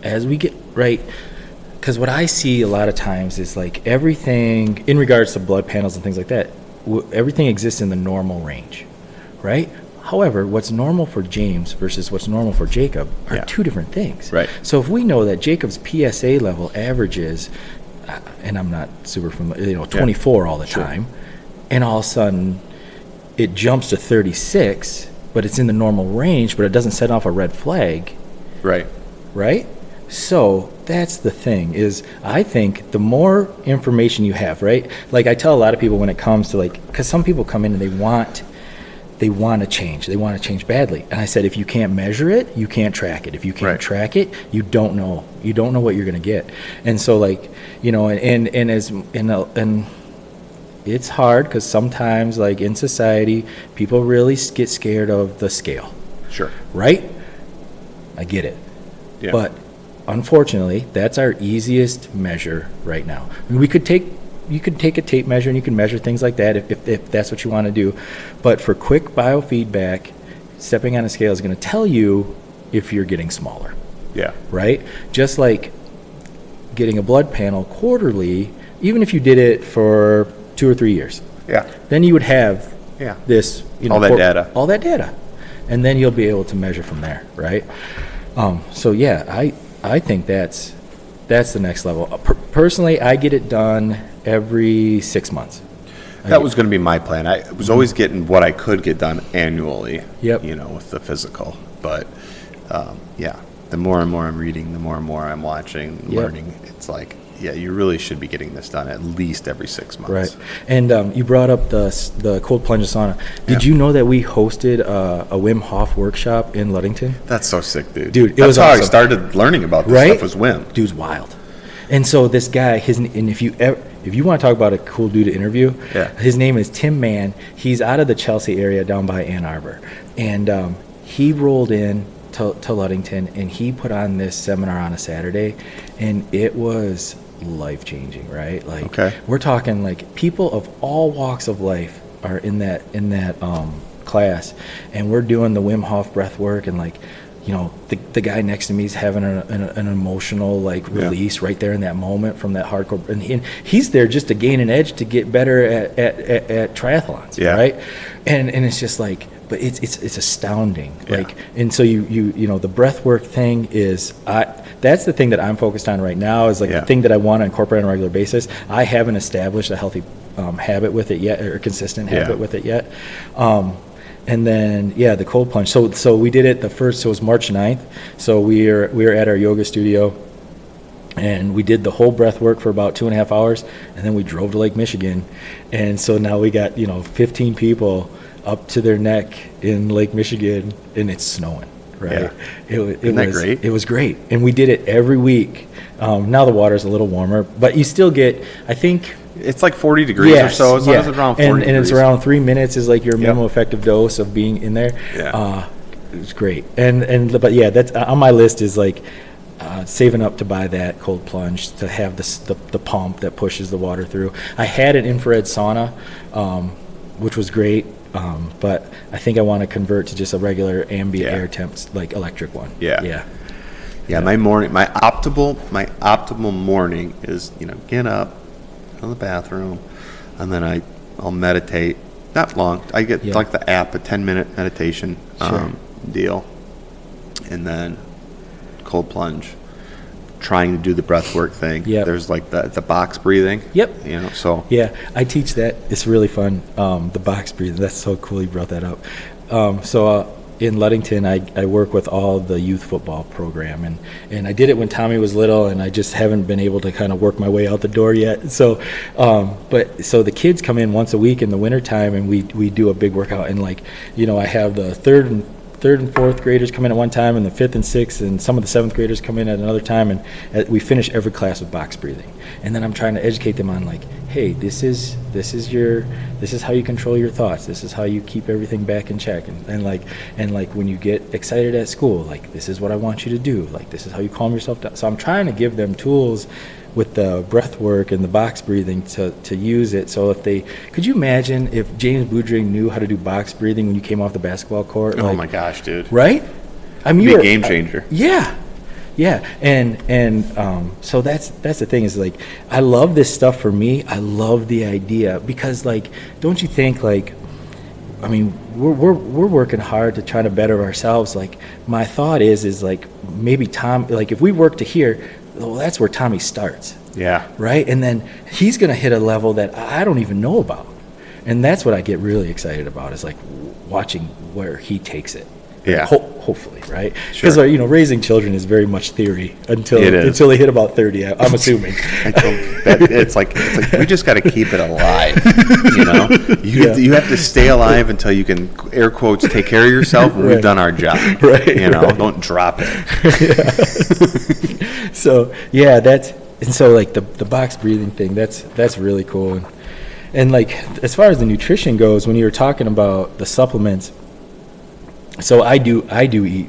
as we get, right, because what I see a lot of times is like everything in regards to blood panels and things like that, everything exists in the normal range, right? However, what's normal for James versus what's normal for Jacob are two different things. Right. So if we know that Jacob's PSA level averages, and I'm not super familiar, 24 all the time, and all of a sudden it jumps to 36, but it's in the normal range, but it doesn't set off a red flag. Right. Right? So that's the thing is I think the more information you have, right? Like I tell a lot of people when it comes to like, because some people come in and they want to change. They want to change badly. And I said, if you can't measure it, you can't track it. If you can't track it, you don't know. You don't know what you're going to get. And so like, and it's hard because sometimes like in society, people really get scared of the scale. Sure. Right? I get it. Yeah. But unfortunately, that's our easiest measure right now. I mean, you could take a tape measure and you can measure things like that if that's what you want to do. But for quick biofeedback, stepping on a scale is going to tell you if you're getting smaller. Yeah. Right? Just like getting a blood panel quarterly, even if you did it for 2 or 3 years. Yeah. Then you would have this, all that data. And then you'll be able to measure from there, right? So yeah, I think that's the next level. Personally, I get it done every 6 months. That was going to be my plan. I was always getting what I could get done annually, Yep. With the physical. But, the more and more I'm reading, the more and more I'm watching, learning, it's like, you really should be getting this done at least every 6 months. Right. And you brought up the cold plunge sauna. Did you know that we hosted a Wim Hof workshop in Ludington? That's so sick, dude. Dude, That's was how awesome. I started learning about this stuff was Wim. Dude's wild. And so this guy, if you want to talk about a cool dude to interview, his name is Tim Mann. He's out of the Chelsea area down by Ann Arbor. And he rolled in to Ludington, and he put on this seminar on a Saturday, and it was life-changing, right? Like, we're talking like people of all walks of life are in that class, and we're doing the Wim Hof breath work, and like, the guy next to me is having an emotional like release right there in that moment from that hardcore, and he's there just to gain an edge to get better at triathlons, right? And it's just like, but it's astounding, like, and so you the breath work thing is that's the thing that I'm focused on right now is like the thing that I want to incorporate on a regular basis. I haven't established a healthy habit with it yet, or a consistent habit with it yet. And then the cold plunge. So we did it so it was March 9th. So we were at our yoga studio, and we did the whole breath work for about 2.5 hours, and then we drove to Lake Michigan. And so now we got 15 people up to their neck in Lake Michigan, and it's snowing. Right. Isn't that great? It was great. And we did it every week. Now the water's a little warmer, but you still get, I think, it's like 40 degrees or so, as long as it's around 40 degrees. And it's around 3 minutes is like your minimum effective dose of being in there. It was great. But that's on my list is like saving up to buy that cold plunge, to have the pump that pushes the water through. I had an infrared sauna, which was great. But I think I want to convert to just a regular ambient air temps, like electric one. My optimal morning is, get up, go to the bathroom, and then I'll meditate. Not long. I get like the app, a 10-minute meditation deal, and then cold plunge. Trying to do the breath work thing. There's like the box breathing. So I teach that. It's really fun. The box breathing. That's so cool you brought that up. So in Ludington, I work with all the youth football program, and I did it when Tommy was little, and I just haven't been able to kind of work my way out the door yet. So so the kids come in once a week in the wintertime, and we do a big workout, and like, I have the third and fourth graders come in at one time, and the fifth and sixth, and some of the seventh graders come in at another time, and we finish every class with box breathing. And then I'm trying to educate them on like, hey, this is how you control your thoughts. This is how you keep everything back in check. And like when you get excited at school, like, this is what I want you to do. Like, this is how you calm yourself down. So I'm trying to give them tools with the breath work and the box breathing to use it. So could you imagine if James Boudreaux knew how to do box breathing when you came off the basketball court? Oh my gosh, dude. Right? I mean, It'd be a game changer. Yeah, and so that's the thing is like I love this stuff for me. I love the idea because like don't you think like I mean we're working hard to try to better ourselves. Like my thought is like maybe Tom like if we work to here, well that's where Tommy starts. Yeah. Right, and then he's gonna hit a level that I don't even know about, and that's what I get really excited about is like watching where he takes it. Yeah. Hopefully, right? Sure. Because raising children is very much theory until they hit about 30. I'm assuming. It's like we just got to keep it alive. You know, you have to stay alive until you can air quotes take care of yourself. And we've done our job. Right. You know, don't drop it. So so like the box breathing thing. That's really cool. And like as far as the nutrition goes, when you were talking about the supplements. So I do eat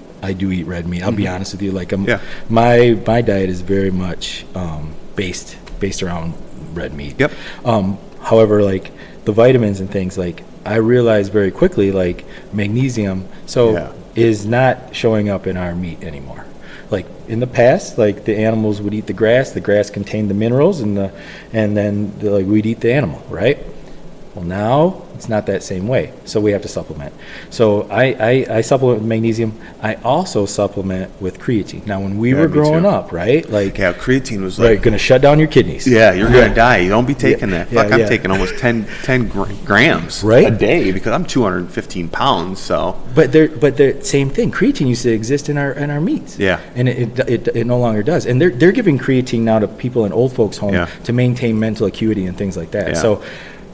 red meat. I'll be honest with you. Like my diet is very much based around red meat. Yep. However, like the vitamins and things, like I realized very quickly, like magnesium is not showing up in our meat anymore. Like in the past, like the animals would eat the grass contained the minerals, and then we'd eat the animal, right? Well, now it's not that same way, so we have to supplement. So I supplement with magnesium. I also supplement with creatine. Now, when we were growing up, right, like creatine was like going to shut down your kidneys. Yeah, you're gonna die. You don't be taking that. Fuck, I'm taking almost 10 grams a day because I'm 215 pounds. So, but the same thing. Creatine used to exist in our meats. Yeah, and it no longer does. And they're giving creatine now to people in old folks' home to maintain mental acuity and things like that. Yeah. So.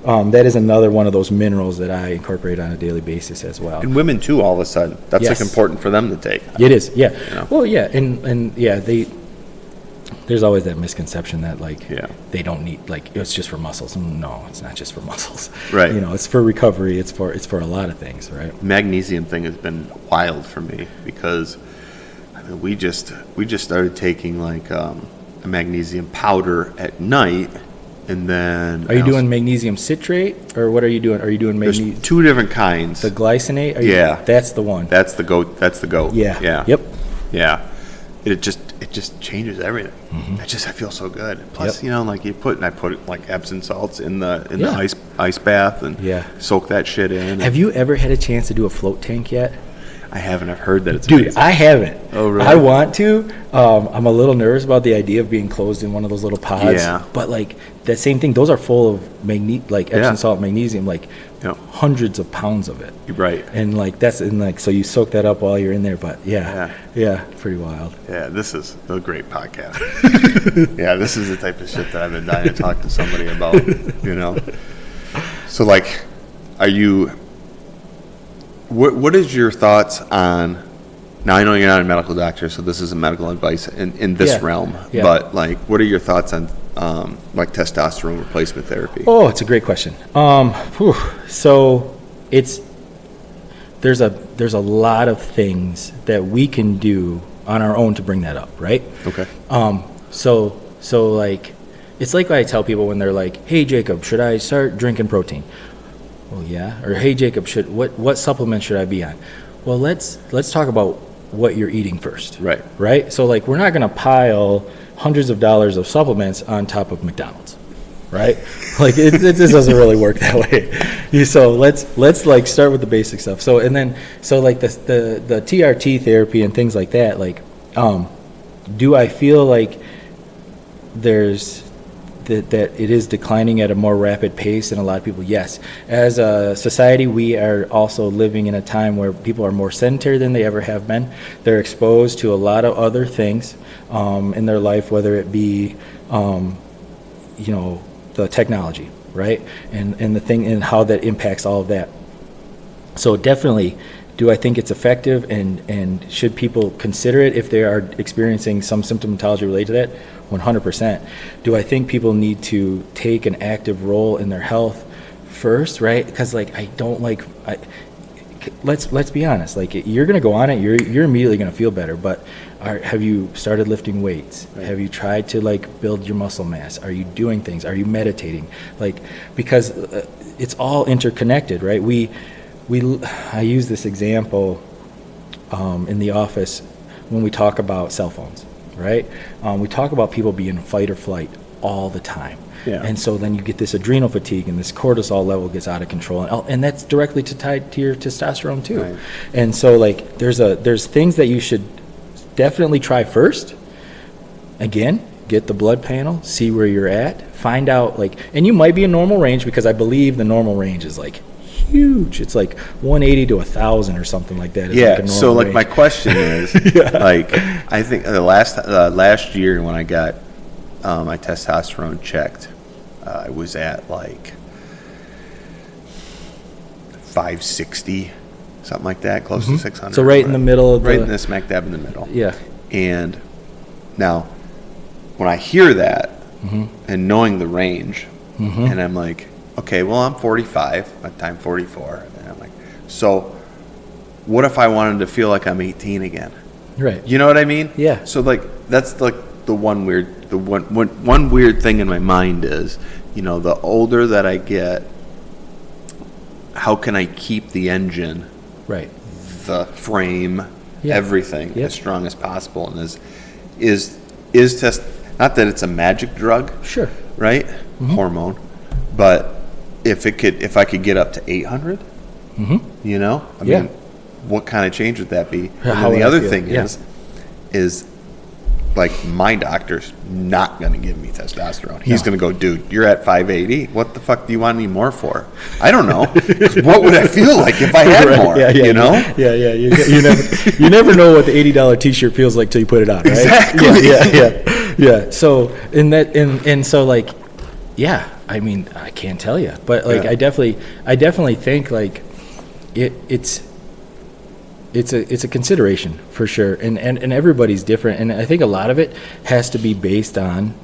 That is another one of those minerals that I incorporate on a daily basis as well. And women too, all of a sudden, that's like important for them to take. It is, yeah. You know? Well, yeah, and there's always that misconception that they don't need it's just for muscles. No, it's not just for muscles. Right. You know, it's for recovery. It's for a lot of things, right? Magnesium thing has been wild for me because we just started taking a magnesium powder at night. And then are you doing magnesium citrate or what are you doing? Are you doing magnesium? There's two different kinds. The glycinate? That's the one. That's the goat. Yeah. Yeah. Yep. Yeah. It just changes everything. Mm-hmm. I feel so good. Plus, I put like Epsom salts in the ice bath and soak that shit in. Have you ever had a chance to do a float tank yet? I haven't. I've heard that it's Dude, amazing. I haven't. Oh, really? I want to. I'm a little nervous about the idea of being closed in one of those little pods. Yeah. But that same thing, those are full of Epsom salt magnesium, hundreds of pounds of it. Right. And so you soak that up while you're in there. But yeah, pretty wild. Yeah, this is a great podcast. Yeah, this is the type of shit that I've been dying to talk to somebody about. So are you? What is your thoughts on? Now I know you're not a medical doctor, so this isn't medical advice in this realm. Yeah. But what are your thoughts on testosterone replacement therapy? Oh, it's a great question. So there's a lot of things that we can do on our own to bring that up, right? Okay. So it's like what I tell people when they're like, "Hey Jacob, should I start drinking protein?" Well, yeah. Or hey Jacob, what supplement should I be on? Well, let's talk about what you're eating first. Right. Right? So we're not going to pile hundreds of dollars of supplements on top of McDonald's. Right? It just doesn't really work that way. So let's start with the basic stuff. So the TRT therapy and things like that, do I feel like there's that it is declining at a more rapid pace than a lot of people? Yes. As a society, we are also living in a time where people are more sedentary than they ever have been. They're exposed to a lot of other things in their life, whether it be, the technology, right? And the thing and how that impacts all of that. So definitely, do I think it's effective and should people consider it if they are experiencing some symptomatology related to that? 100%. Do I think people need to take an active role in their health first, right? Because let's be honest. You're gonna go on it. You're immediately gonna feel better. But have you started lifting weights? Right. Have you tried to build your muscle mass? Are you doing things? Are you meditating? Because it's all interconnected, right? I use this example in the office when we talk about cell phones. right? We talk about people being fight or flight all the time. Yeah. And so then you get this adrenal fatigue and this cortisol level gets out of control. And that's directly tied to your testosterone too. Right. And so like there's things that you should definitely try first. Again, get the blood panel, see where you're at, find out like, and you might be in normal range because I believe the normal range is like huge. It's like 180 to 1,000 or something like that. Yeah. Like a normal So like range. my question is, like, I think the last year when I got my testosterone checked, I was at like 560, something like that, close to 600. So right in the middle of right in the smack dab in the middle. Yeah. And now, when I hear that and knowing the range, and I'm like, okay, well, I'm 45, by the time 44, and I'm like, so what if I wanted to feel like I'm 18 again? Right. You know what I mean? Yeah. So like that's like the one weird thing in my mind is, you know, the older that I get, how can I keep the engine, Right. the frame, everything as strong as possible? And is test, not that it's a magic drug, Sure. right? Hormone, but if I could get up to 800, you know, I mean, what kind of change would that be? And How then the would I other feel? thing Yeah. is like my doctor's not going to give me testosterone. He's going to go, dude, you're at 580. What the fuck do you want any more for? I don't know. What would I feel like if I had Right. more? Yeah, you know? Yeah. You never know what the $80 T-shirt feels like till you put it on, right? Exactly. Yeah. So and so like, yeah. I mean, I can't tell you, but like, Yeah. I definitely think like it's a consideration for sure, and everybody's different, and I think a lot of it has to be based on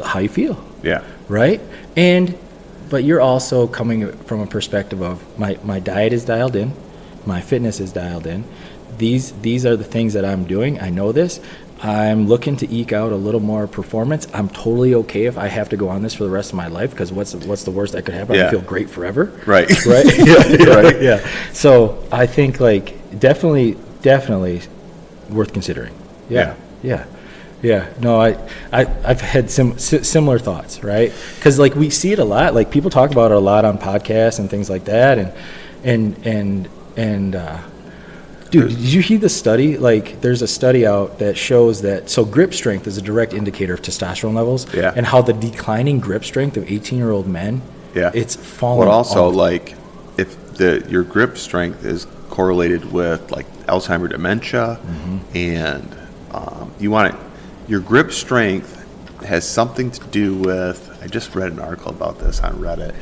how you feel. Yeah. Right? But you're also coming from a perspective of my diet is dialed in, my fitness is dialed in. These are the things that I'm doing. I know this. I'm looking to eke out a little more performance. I'm totally okay if I have to go on this for the rest of my life, because what's the worst that could happen? Yeah. I feel great forever. Right. Right? Yeah. Right. Yeah. So I think like definitely worth considering. Yeah. No, I've had similar thoughts, right? Because like we see it a lot. Like people talk about it a lot on podcasts and things like that. And dude, did you hear the study? Like there's a study out that shows that so grip strength is a direct indicator of testosterone levels. Yeah. And how the declining grip strength of 18-year-old men. Yeah. It's falling. But also, off. like, if your grip strength is correlated with like Alzheimer's, dementia, and you want it, your grip strength has something to do with. I just read an article about this on Reddit,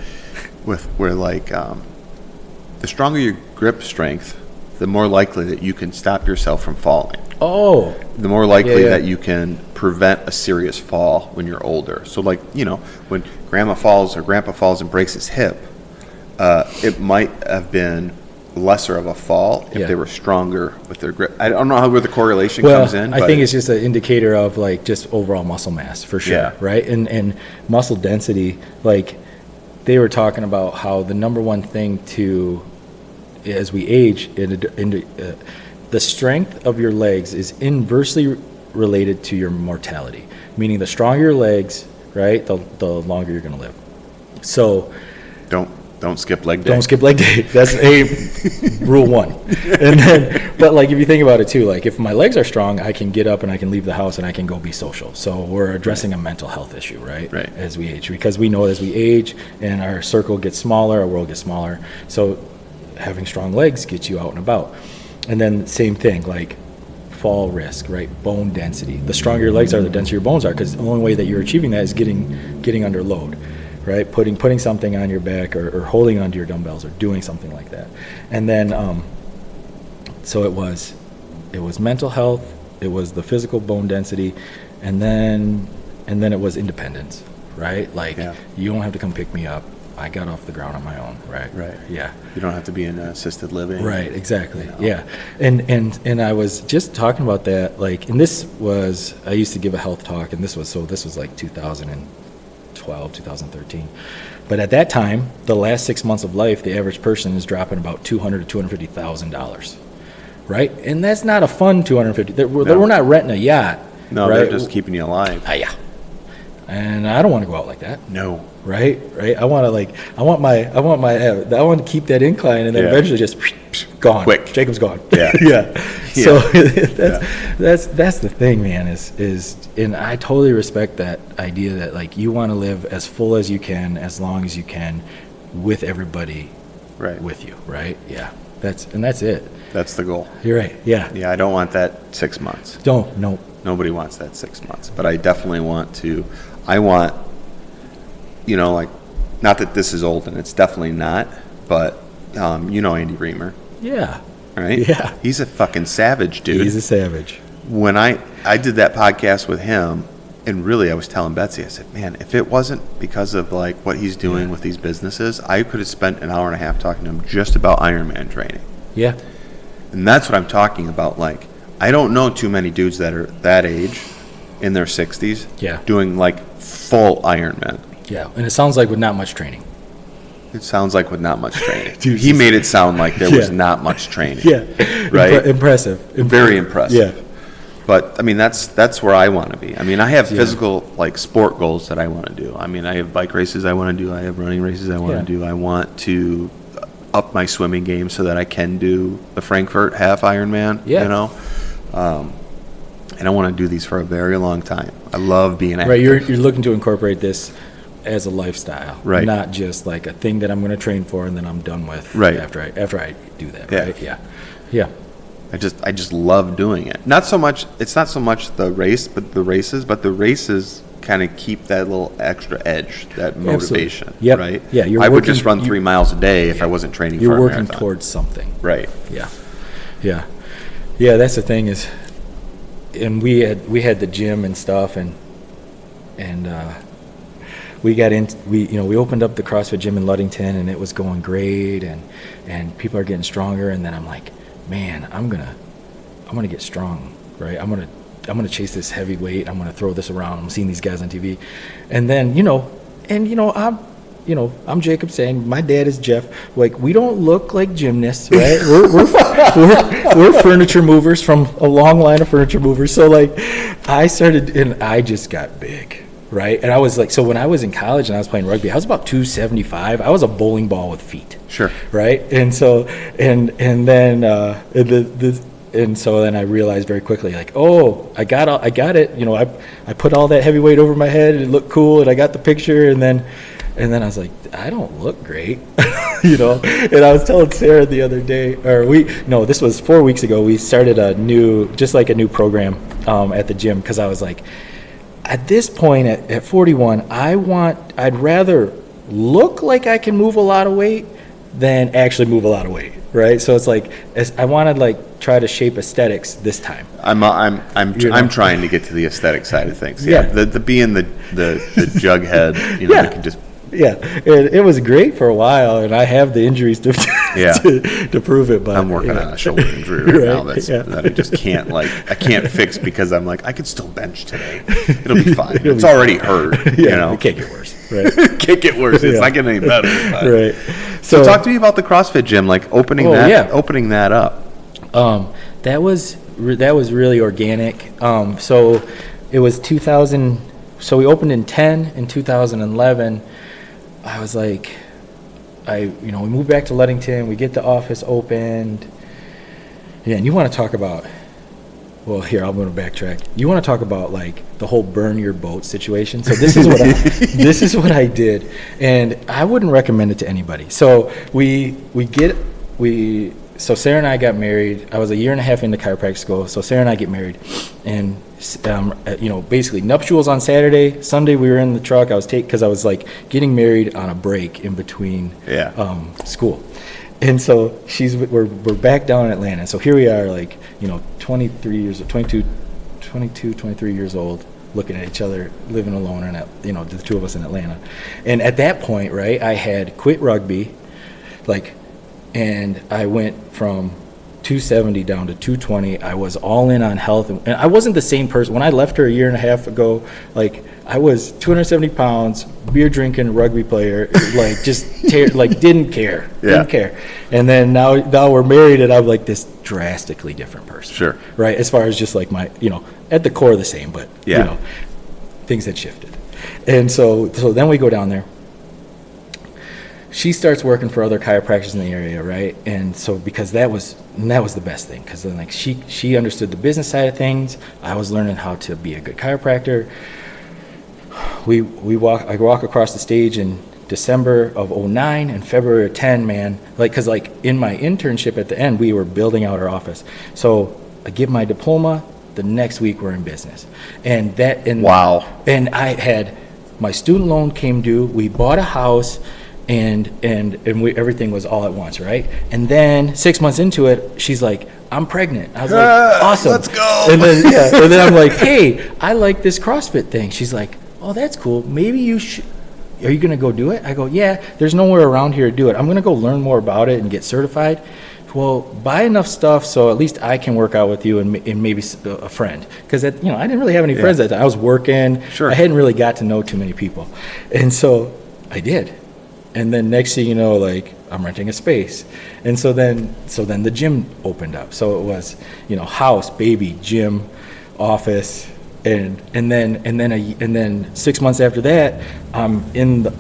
where like the stronger your grip strength, the more likely that you can stop yourself from falling. Oh. The more likely Yeah. that you can prevent a serious fall when you're older. So like, you know, when grandma falls or grandpa falls and breaks his hip, it might have been lesser of a fall if they were stronger with their grip. I don't know where the correlation comes in. I think it's just an indicator of like just overall muscle mass for sure, Yeah. right? And muscle density, like they were talking about how the number one thing to, as we age, the strength of your legs is inversely related to your mortality. Meaning the stronger your legs, right, the longer you're going to live. So don't skip leg day. don't skip leg day. That's rule one. And then, but like if you think about it too, like if my legs are strong, I can get up and I can leave the house and I can go be social. So we're addressing a mental health issue, right? Right. As we age, because we know as we age and our circle gets smaller, our world gets smaller. So having strong legs gets you out and about. And then same thing, like fall risk, right? Bone density. The stronger your legs are, the denser your bones are, because the only way that you're achieving that is getting under load. Right, putting something on your back or holding onto your dumbbells or doing something like that, and then so it was mental health, it was the physical bone density, and then it was independence, right? Like you don't have to come pick me up. I got off the ground on my own, right? Right. Yeah. You don't have to be in assisted living. Right. Exactly. You know? Yeah. And I was just talking about that, like, and I used to give a health talk, and this was like 2012, 2013. But at that time, the last 6 months of life, the average person is dropping about $200,000 to $250,000, right? And that's not a fun $250,000. We're not renting a yacht No, right? they're just keeping you alive. Yeah. And I don't want to go out like that. No. Right. I want to keep that incline and then Yeah. eventually just gone. Quick. Jacob's gone. Yeah. Yeah. Yeah. So that's the thing, man, is, and I totally respect that idea that like you want to live as full as you can, as long as you can, with everybody Right. with you. Right. Yeah. That's it. That's the goal. You're right. Yeah. Yeah, I don't want that 6 months. No. Nobody wants that 6 months. But I definitely I want, like, not that this is old and it's definitely not, but Andy Reamer, Yeah. right? Yeah. He's a fucking savage, dude. He's a savage. When I did that podcast with him, and really I was telling Betsy, I said, man, if it wasn't because of like what he's doing with these businesses, I could have spent an hour and a half talking to him just about Ironman training. Yeah. And that's what I'm talking about. Like, I don't know too many dudes that are that age, in their 60s, Yeah. doing like full Ironman. Yeah. And it sounds like with not much training. It sounds like with not much training. Dude, He made it sound like there was Yeah. not much training. Yeah. Right? Impressive. Very impressive. Yeah. But I mean, that's where I want to be. I mean, I have physical like sport goals that I want to do. I mean, I have bike races I want to do. I have running races I want to do. I want to up my swimming game so that I can do the Frankfurt half Ironman. Yeah. And I want to do these for a very long time. I love being active. Right, you're looking to incorporate this as a lifestyle, Right. Not just like a thing that I'm going to train for and then I'm done with. Right. After I do that. Yeah. Right. Yeah. I just love doing it. It's not so much the races kind of keep that little extra edge, that motivation. Yep. Right. Yeah, I would just run 3 miles a day if I wasn't training. You're for a working marathon. towards something. Right. Yeah. That's the thing is, and we had the gym and stuff, and we got in. We opened up the CrossFit gym in Ludington, and it was going great, and people are getting stronger. And then I'm like, man, I'm gonna get strong, right? I'm gonna chase this heavy weight. I'm gonna throw this around. I'm seeing these guys on TV, and then I'm Jacob saying my dad is Jeff. Like, we don't look like gymnasts, right? we're furniture movers from a long line of furniture movers. So like, I started and I just got big, right? And I was like, so when I was in college and I was playing rugby, I was about 275. I was a bowling ball with feet. Sure. Right. And so and then and so then I realized very quickly, like, oh, I got it. I put all that heavy weight over my head and it looked cool, and I got the picture, and then I was like, I don't look great, And I was telling Sarah the other day, this was 4 weeks ago. We started a new program at the gym, because I was like, at this point at 41, I'd rather look like I can move a lot of weight than actually move a lot of weight, right? So it's like, I want to like try to shape aesthetics this time. I'm trying to get to the aesthetic side of things. Yeah. The being the jughead, you can just. Yeah, it was great for a while, and I have the injuries to to prove it. But I'm working on a shoulder injury right now that I just can't I can't fix, because I'm like, I could still bench today. It'll be fine. It's already hurt. It can't get worse. Right? It can't get worse. It's not getting any better. But. Right. So talk to me about the CrossFit gym, like opening that up. That was really organic. So it was 2000. So we opened in 2011. I was like, we moved back to Ludington. We get the office opened. Yeah, and you want to talk about, well, here, I'm going to backtrack. You want to talk about like the whole burn your boat situation. So this is what I did, and I wouldn't recommend it to anybody. So so Sarah and I got married. I was a year and a half into chiropractic school. So Sarah and I get married, and basically nuptials on Saturday. Sunday we were in the truck. because I was like getting married on a break in between school, and so we're back down in Atlanta. So here we are, like 23 years old, looking at each other, living alone, and the two of us in Atlanta. And at that point, right, I had quit rugby, and I went from 270 down to 220. I was all in on health, and I wasn't the same person when I left her a year and a half ago. Like, I was 270 pounds, beer drinking rugby player, like didn't care. And then now we're married, and I'm like this drastically different person. Sure. Right, as far as just like my, at the core the same, but things had shifted. And so then we go down there. She starts working for other chiropractors in the area, right? And so because that was the best thing, because then like she understood the business side of things. I was learning how to be a good chiropractor. I walk across the stage in December of 2009 and February of 10, man. Like, because like in my internship at the end, we were building out our office. So I give my diploma. The next week we're in business, wow. And I had my student loan came due. We bought a house. And everything was all at once, right? And then 6 months into it, she's like, I'm pregnant. I was like, awesome. Let's go. And then I'm like, hey, I like this CrossFit thing. She's like, oh, that's cool. Maybe you should. Are you going to go do it? I go, yeah, there's nowhere around here to do it. I'm going to go learn more about it and get certified. Well, buy enough stuff so at least I can work out with you and maybe a friend. Because, I didn't really have any friends that time. I was working. Sure. I hadn't really got to know too many people. And so I did. And then next thing you know, like, I'm renting a space. And so then the gym opened up. So it was, house, baby, gym, office, and then 6 months after that, I'm in the,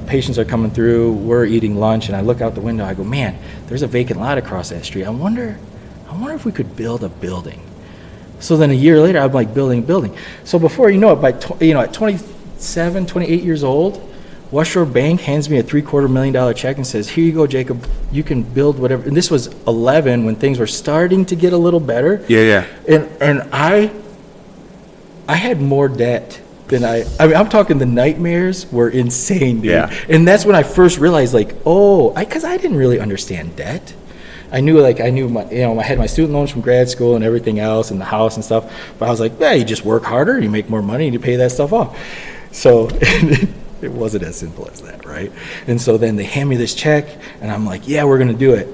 patients are coming through, we're eating lunch, and I look out the window, I go, man, there's a vacant lot across that street. I wonder if we could build a building. So then a year later, I'm like building a building. So before you know it, at 27, 28 years old, West Shore Bank hands me a $750,000 check and says, here you go, Jacob, you can build whatever. And this was 11 when things were starting to get a little better. Yeah. And I had more debt than I'm talking the nightmares were insane, dude. Yeah. And that's when I first realized, like, because I didn't really understand debt. I knew my, I had my student loans from grad school and everything else and the house and stuff. But I was like, you just work harder, you make more money, and you pay that stuff off. So it wasn't as simple as that, right? And so then they hand me this check, and I'm like, yeah, we're going to do it.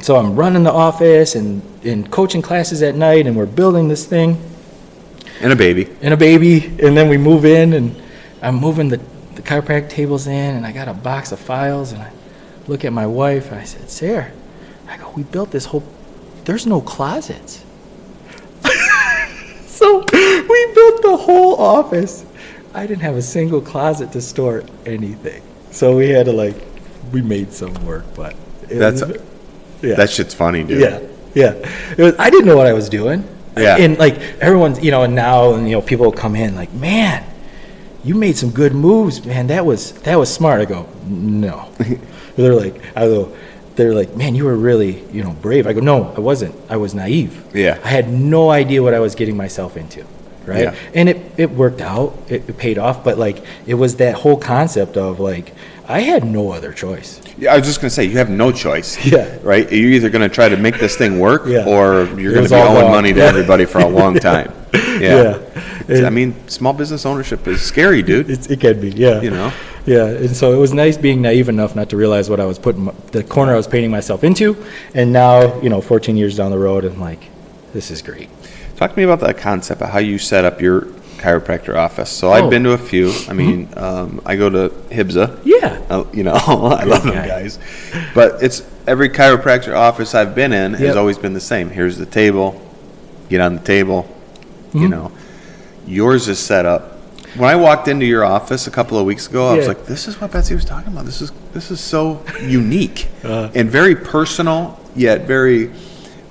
So I'm running the office and coaching classes at night, and we're building this thing. And a baby. And then we move in, and I'm moving the chiropractic tables in, and I got a box of files, and I look at my wife, and I said, Sarah, I go, we built this there's no closets. So we built the whole office. I didn't have a single closet to store anything. So we had to we made some work, but that shit's funny, dude. Yeah. I didn't know what I was doing. Yeah. And everyone's, and now, people will come in like, man, you made some good moves, man. That was smart. I go, no. They're like, man, you were really, brave. I go, no, I wasn't. I was naive. Yeah. I had no idea what I was getting myself into. Right. Yeah. And it worked out. It paid off. But it was that whole concept of I had no other choice. Yeah, I was just going to say, you have no choice. Yeah. Right? You're either going to try to make this thing work or you're going to be all owing wrong. money to everybody for a long time. Yeah. Yeah. Small business ownership is scary, dude. It can be. Yeah. Yeah. And so it was nice being naive enough not to realize what I was the corner I was painting myself into. And now, 14 years down the road, I'm like, this is great. Talk to me about that concept of how you set up your chiropractor office. So I've been to a few. I mean, I go to Hibza. Yeah. I love them guys. But it's every chiropractor office I've been in has always been the same. Here's the table. Get on the table. Yours is set up. When I walked into your office a couple of weeks ago, I was like, this is what Betsy was talking about. This is so unique and very personal, yet very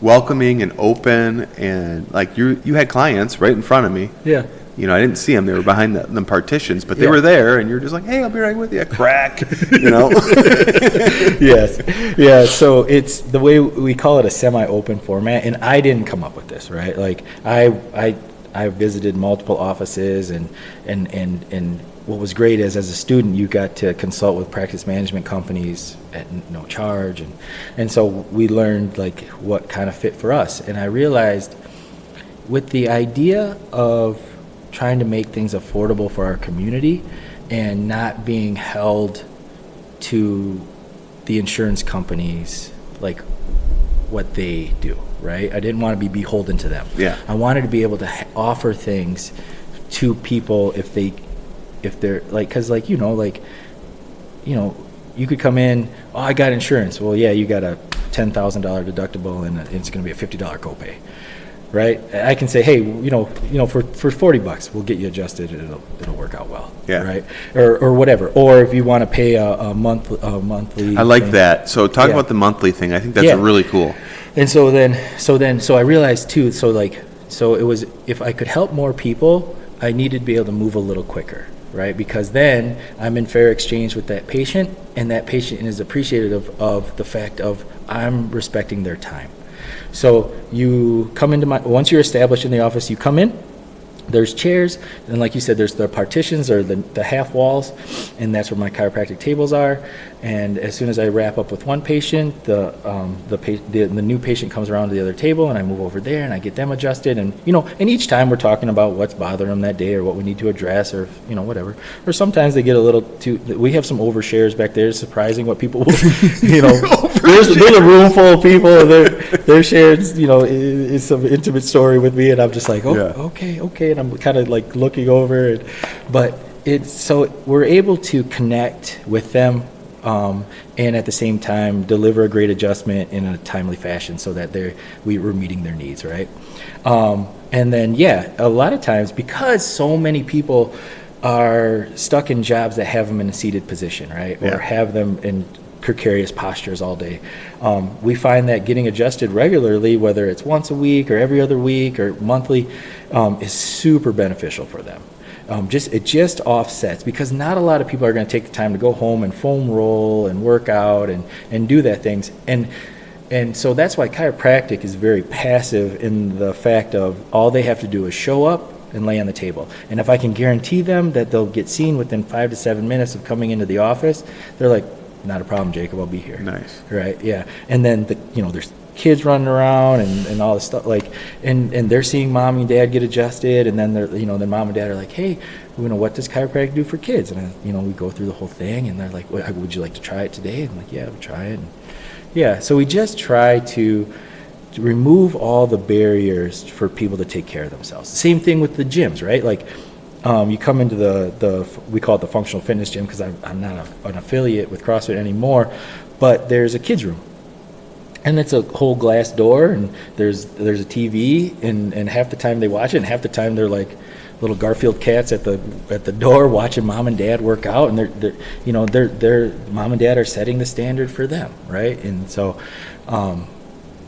welcoming and open, and you had clients right in front of me. Yeah. I didn't see them; they were behind the partitions, but they were there, and you're just like, "Hey, I'll be right with you." Crack, Yes. Yeah. So it's the way we call it a semi-open format, and I didn't come up with this, right? I visited multiple offices, and what was great is, as a student, you got to consult with practice management companies at no charge, and so we learned what kind of fit for us. And I realized with the idea of trying to make things affordable for our community and not being held to the insurance companies what they do, right? I didn't want to be beholden to them. Yeah. I wanted to be able to offer things to people if they're like, because like, you could come in, oh, I got insurance. Well, yeah, you got a $10,000 deductible and it's going to be a $50 copay, right? I can say, hey, for $40, we'll get you adjusted and it'll work out well, Yeah. right? Or whatever. Or if you want to pay a monthly. I like thing. that. So talk Yeah. about the monthly thing. I think that's Yeah. really cool. And so I realized too, so it was, if I could help more people, I needed to be able to move a little quicker, right? Because then I'm in fair exchange with that patient, and that patient is appreciative of the fact of I'm respecting their time. So you come into once you're established in the office, you come in, there's chairs, and like you said, there's the partitions or the half walls, and that's where my chiropractic tables are. And as soon as I wrap up with one patient, the new patient comes around to the other table, and I move over there and I get them adjusted. And and each time we're talking about what's bothering them that day or what we need to address or whatever. Or sometimes they get a little too. We have some overshares back there. It's surprising what people will, there's a room full of people, and they're sharing is some intimate story with me, and I'm just like, okay, and I'm kind of like looking over it, but so we're able to connect with them. And at the same time deliver a great adjustment in a timely fashion so that we're meeting their needs, right? And then a lot of times, because so many people are stuck in jobs that have them in a seated position, right? Or have them in precarious postures all day, we find that getting adjusted regularly, whether it's once a week or every other week or monthly, is super beneficial for them. It just offsets, because not a lot of people are going to take the time to go home and foam roll and work out and do that things. And so that's why chiropractic is very passive in the fact of all they have to do is show up and lay on the table. And if I can guarantee them that they'll get seen within 5 to 7 minutes of coming into the office, they're like, not a problem, Jacob, I'll be here. Nice. Right, yeah. And then, there's kids running around and all this stuff, and they're seeing mom and dad get adjusted, and then then mom and dad are like, hey, what does chiropractic do for kids? And we go through the whole thing, and they're like, would you like to try it today? And I'm like, yeah, we'll try it. And so we just try to remove all the barriers for people to take care of themselves. Same thing with the gyms, right? Like, you come into we call it the functional fitness gym, because I'm not an affiliate with CrossFit anymore, but there's a kids room. And it's a whole glass door, and there's a TV, and half the time they watch it, and half the time they're like little Garfield cats at the door watching mom and dad work out, and they're mom and dad are setting the standard for them, right? And so,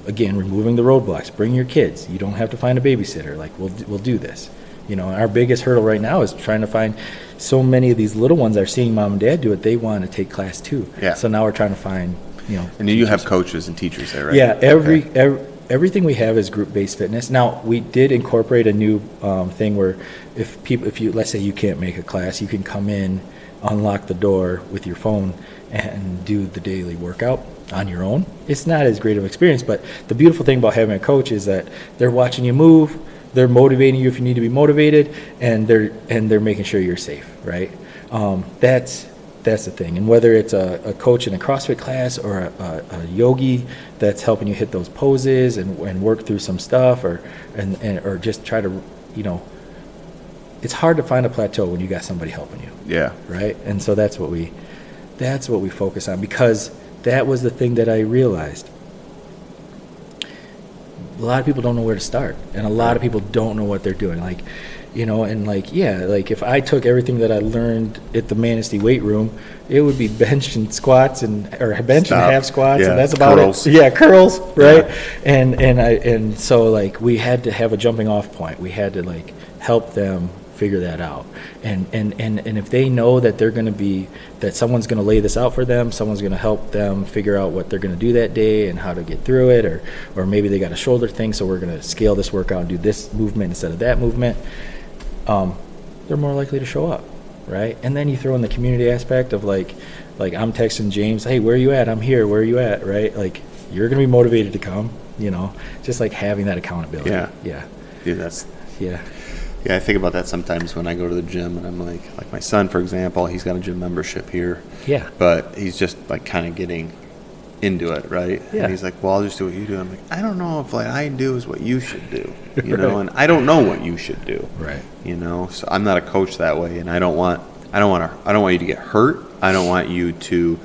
again, removing the roadblocks. Bring your kids. You don't have to find a babysitter. Like, we'll do this. Our biggest hurdle right now is trying to find. So many of these little ones are seeing mom and dad do it. They want to take class too. Yeah. So now we're trying to find. And you have coaches and teachers there, right? Yeah, everything we have is group-based fitness. Now, we did incorporate a new thing where if you, let's say you can't make a class, you can come in, unlock the door with your phone, and do the daily workout on your own. It's not as great of an experience, but the beautiful thing about having a coach is that they're watching you move, they're motivating you if you need to be motivated, and they're making sure you're safe, right? That's the thing. And whether it's a coach in a CrossFit class or a yogi that's helping you hit those poses and work through some stuff, or just try to, it's hard to find a plateau when you got somebody helping you. Yeah. Right. And so that's what we focus on, because that was the thing that I realized. A lot of people don't know where to start, and a lot of people don't know what they're doing. If I took everything that I learned at the Manistee weight room, it would be bench and squats and half squats, and that's about curls. it. Yeah, curls, right? Yeah. So we had to have a jumping off point. We had to help them figure that out. And if they know that that someone's going to lay this out for them, someone's going to help them figure out what they're going to do that day and how to get through it, or maybe they got a shoulder thing, so we're going to scale this workout and do this movement instead of that movement. They're more likely to show up, right? And then you throw in the community aspect of like I'm texting James, hey, where are you at? I'm here. Where are you at? Right? You're going to be motivated to come, just having that accountability. Yeah. Dude, yeah. Yeah, I think about that sometimes when I go to the gym, and I'm like my son, for example, he's got a gym membership here. Yeah. But he's just kind of getting into it, right? Yeah. And he's like, well, I'll just do what you do. I'm like, I don't know if what I do is what you should do, you know, and I don't know what you should do, Right. you know. So I'm not a coach that way, and I don't want you to get hurt. I don't want you to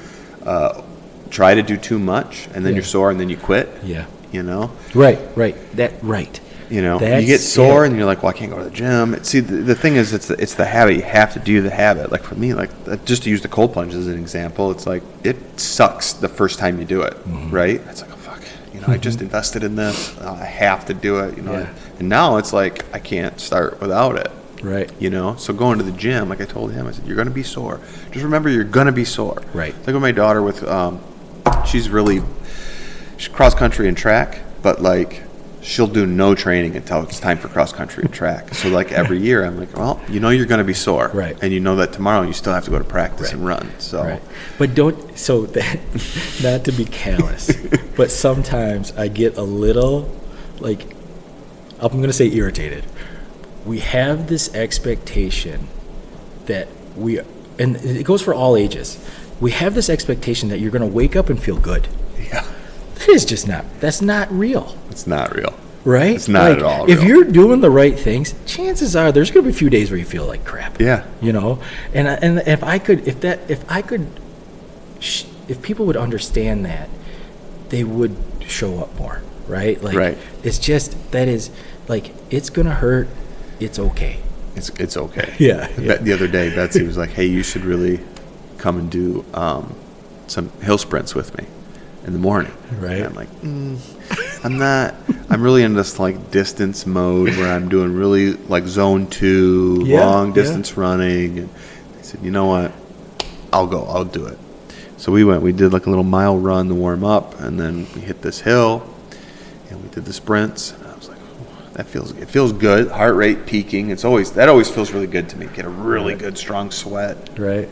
try to do too much, and then you're sore, and then you quit. Yeah. You know. Right. You know, That's you get sore it. and you're like, well, I can't go to the gym. See, the thing is, it's the habit. You have to do the habit. Like for me, like just to use the cold plunge as an example, it's like it sucks the first time you do it, right? It's like, oh fuck, you know, I just invested in this. I have to do it, you know. Yeah. And now it's like I can't start without it, Right. you know. So going to the gym, like I told him, I said, you're gonna be sore. Just remember, you're gonna be sore. Right. Like with my daughter, with she's cross country and track, but like. She'll do no training until it's time for cross country and track. So like every year I'm like, well, you know you're going to be sore. Right. And you know that tomorrow you still have to go to practice and run. So Right. But not to be callous, but sometimes I get a little, like, I'm going to say irritated. We have this expectation that and it goes for all ages. We have this expectation that you're going to wake up and feel good. yeah, That is just that's not real. it's not real. Right? It's not at all If real. you're doing the right things, chances are there's going to be a few days where you feel like crap. Yeah. You know, and if people would understand that, they would show up more. Right? Like, Right. It's just that is like it's going to hurt. It's okay. It's okay. Yeah, yeah. The other day, Betsy was like, hey, you should really come and do some hill sprints with me in the morning. Right. And I'm like, I'm not. I'm really in this like distance mode where I'm doing really like zone 2, long distance running. And I said, you know what? I'll go. I'll do it. So we went. We did like a little mile run to warm up, and then we hit this hill, and we did the sprints. And I was like, it feels good. Heart rate peaking. That always feels really good to me. Get a really good strong sweat. Right.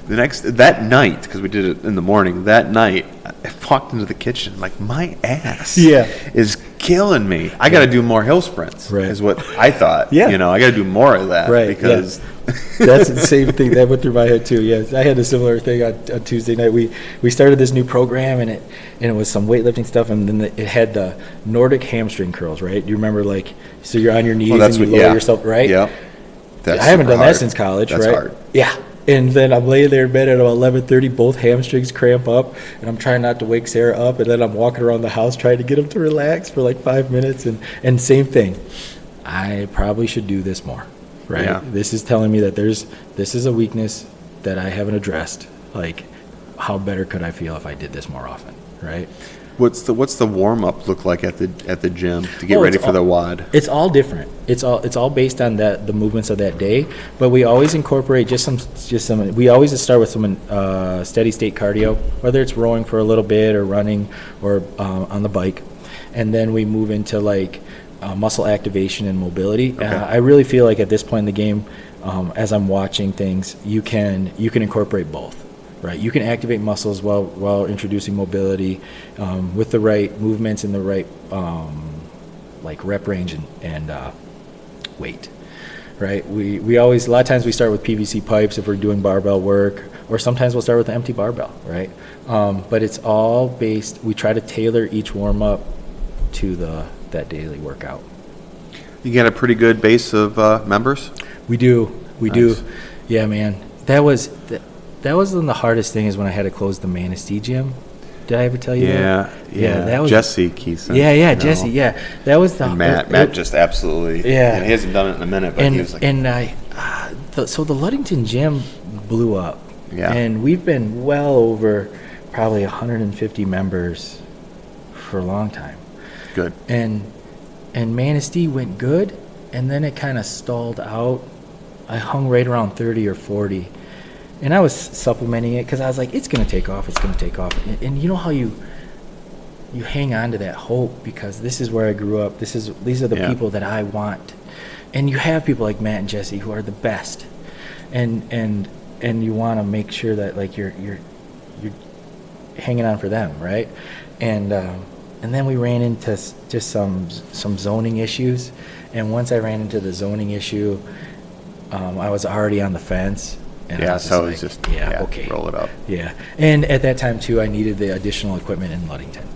That night, because we did it in the morning, that night I walked into the kitchen like my ass is killing me. I got to do more hill sprints. Right. Is what I thought. Yeah. You know, I got to do more of that. Right, Because That's the same thing that went through my head too. Yes, I had a similar thing on Tuesday night. We started this new program and it was some weightlifting stuff, and then it had the Nordic hamstring curls. Right? Do you remember, like, so you're on your knees and you lower yourself, right? Yep. I haven't done that since college. That's right? hard. Yeah. And then I'm laying there in bed at about 11:30, both hamstrings cramp up, and I'm trying not to wake Sarah up, and then I'm walking around the house trying to get them to relax for like 5 minutes, and same thing. I probably should do this more, right? Yeah. This is telling me that this is a weakness that I haven't addressed. Like, how better could I feel if I did this more often, right? What's the warm up look like at the gym to get ready for the WOD? It's all different. It's all based on the movements of that day. But we always incorporate just some. We always start with some steady state cardio, whether it's rowing for a little bit or running or on the bike, and then we move into like muscle activation and mobility. Okay. I really feel like at this point in the game, as I'm watching things, you can incorporate both. Right, you can activate muscles while introducing mobility with the right movements and the right like rep range and weight. Right, we always, a lot of times we start with PVC pipes if we're doing barbell work, or sometimes we'll start with the empty barbell. Right, but it's all based. We try to tailor each warm up to that daily workout. You got a pretty good base of members? We do. Nice. Yeah, man. That was one of the hardest things when I had to close the Manistee gym. Did I ever tell you that? Yeah. That was Jesse Keeson. Yeah, Jesse. Yeah, that was the And Matt just absolutely. Yeah. And he hasn't done it in a minute, but he was like. So the Ludington gym blew up. Yeah. And we've been well over probably 150 members for a long time. Good. And Manistee went good, and then it kind of stalled out. I hung right around 30 or 40. And I was supplementing it because I was like, it's going to take off. And you know how you hang on to that hope because this is where I grew up. These are the people that I want. And you have people like Matt and Jesse who are the best. And you want to make sure that like you're hanging on for them, right? And then we ran into just some zoning issues. And once I ran into the zoning issue, I was already on the fence. And Yeah, I was so like, it's just okay, roll it up. Yeah, and at that time too, I needed the additional equipment in Ludington.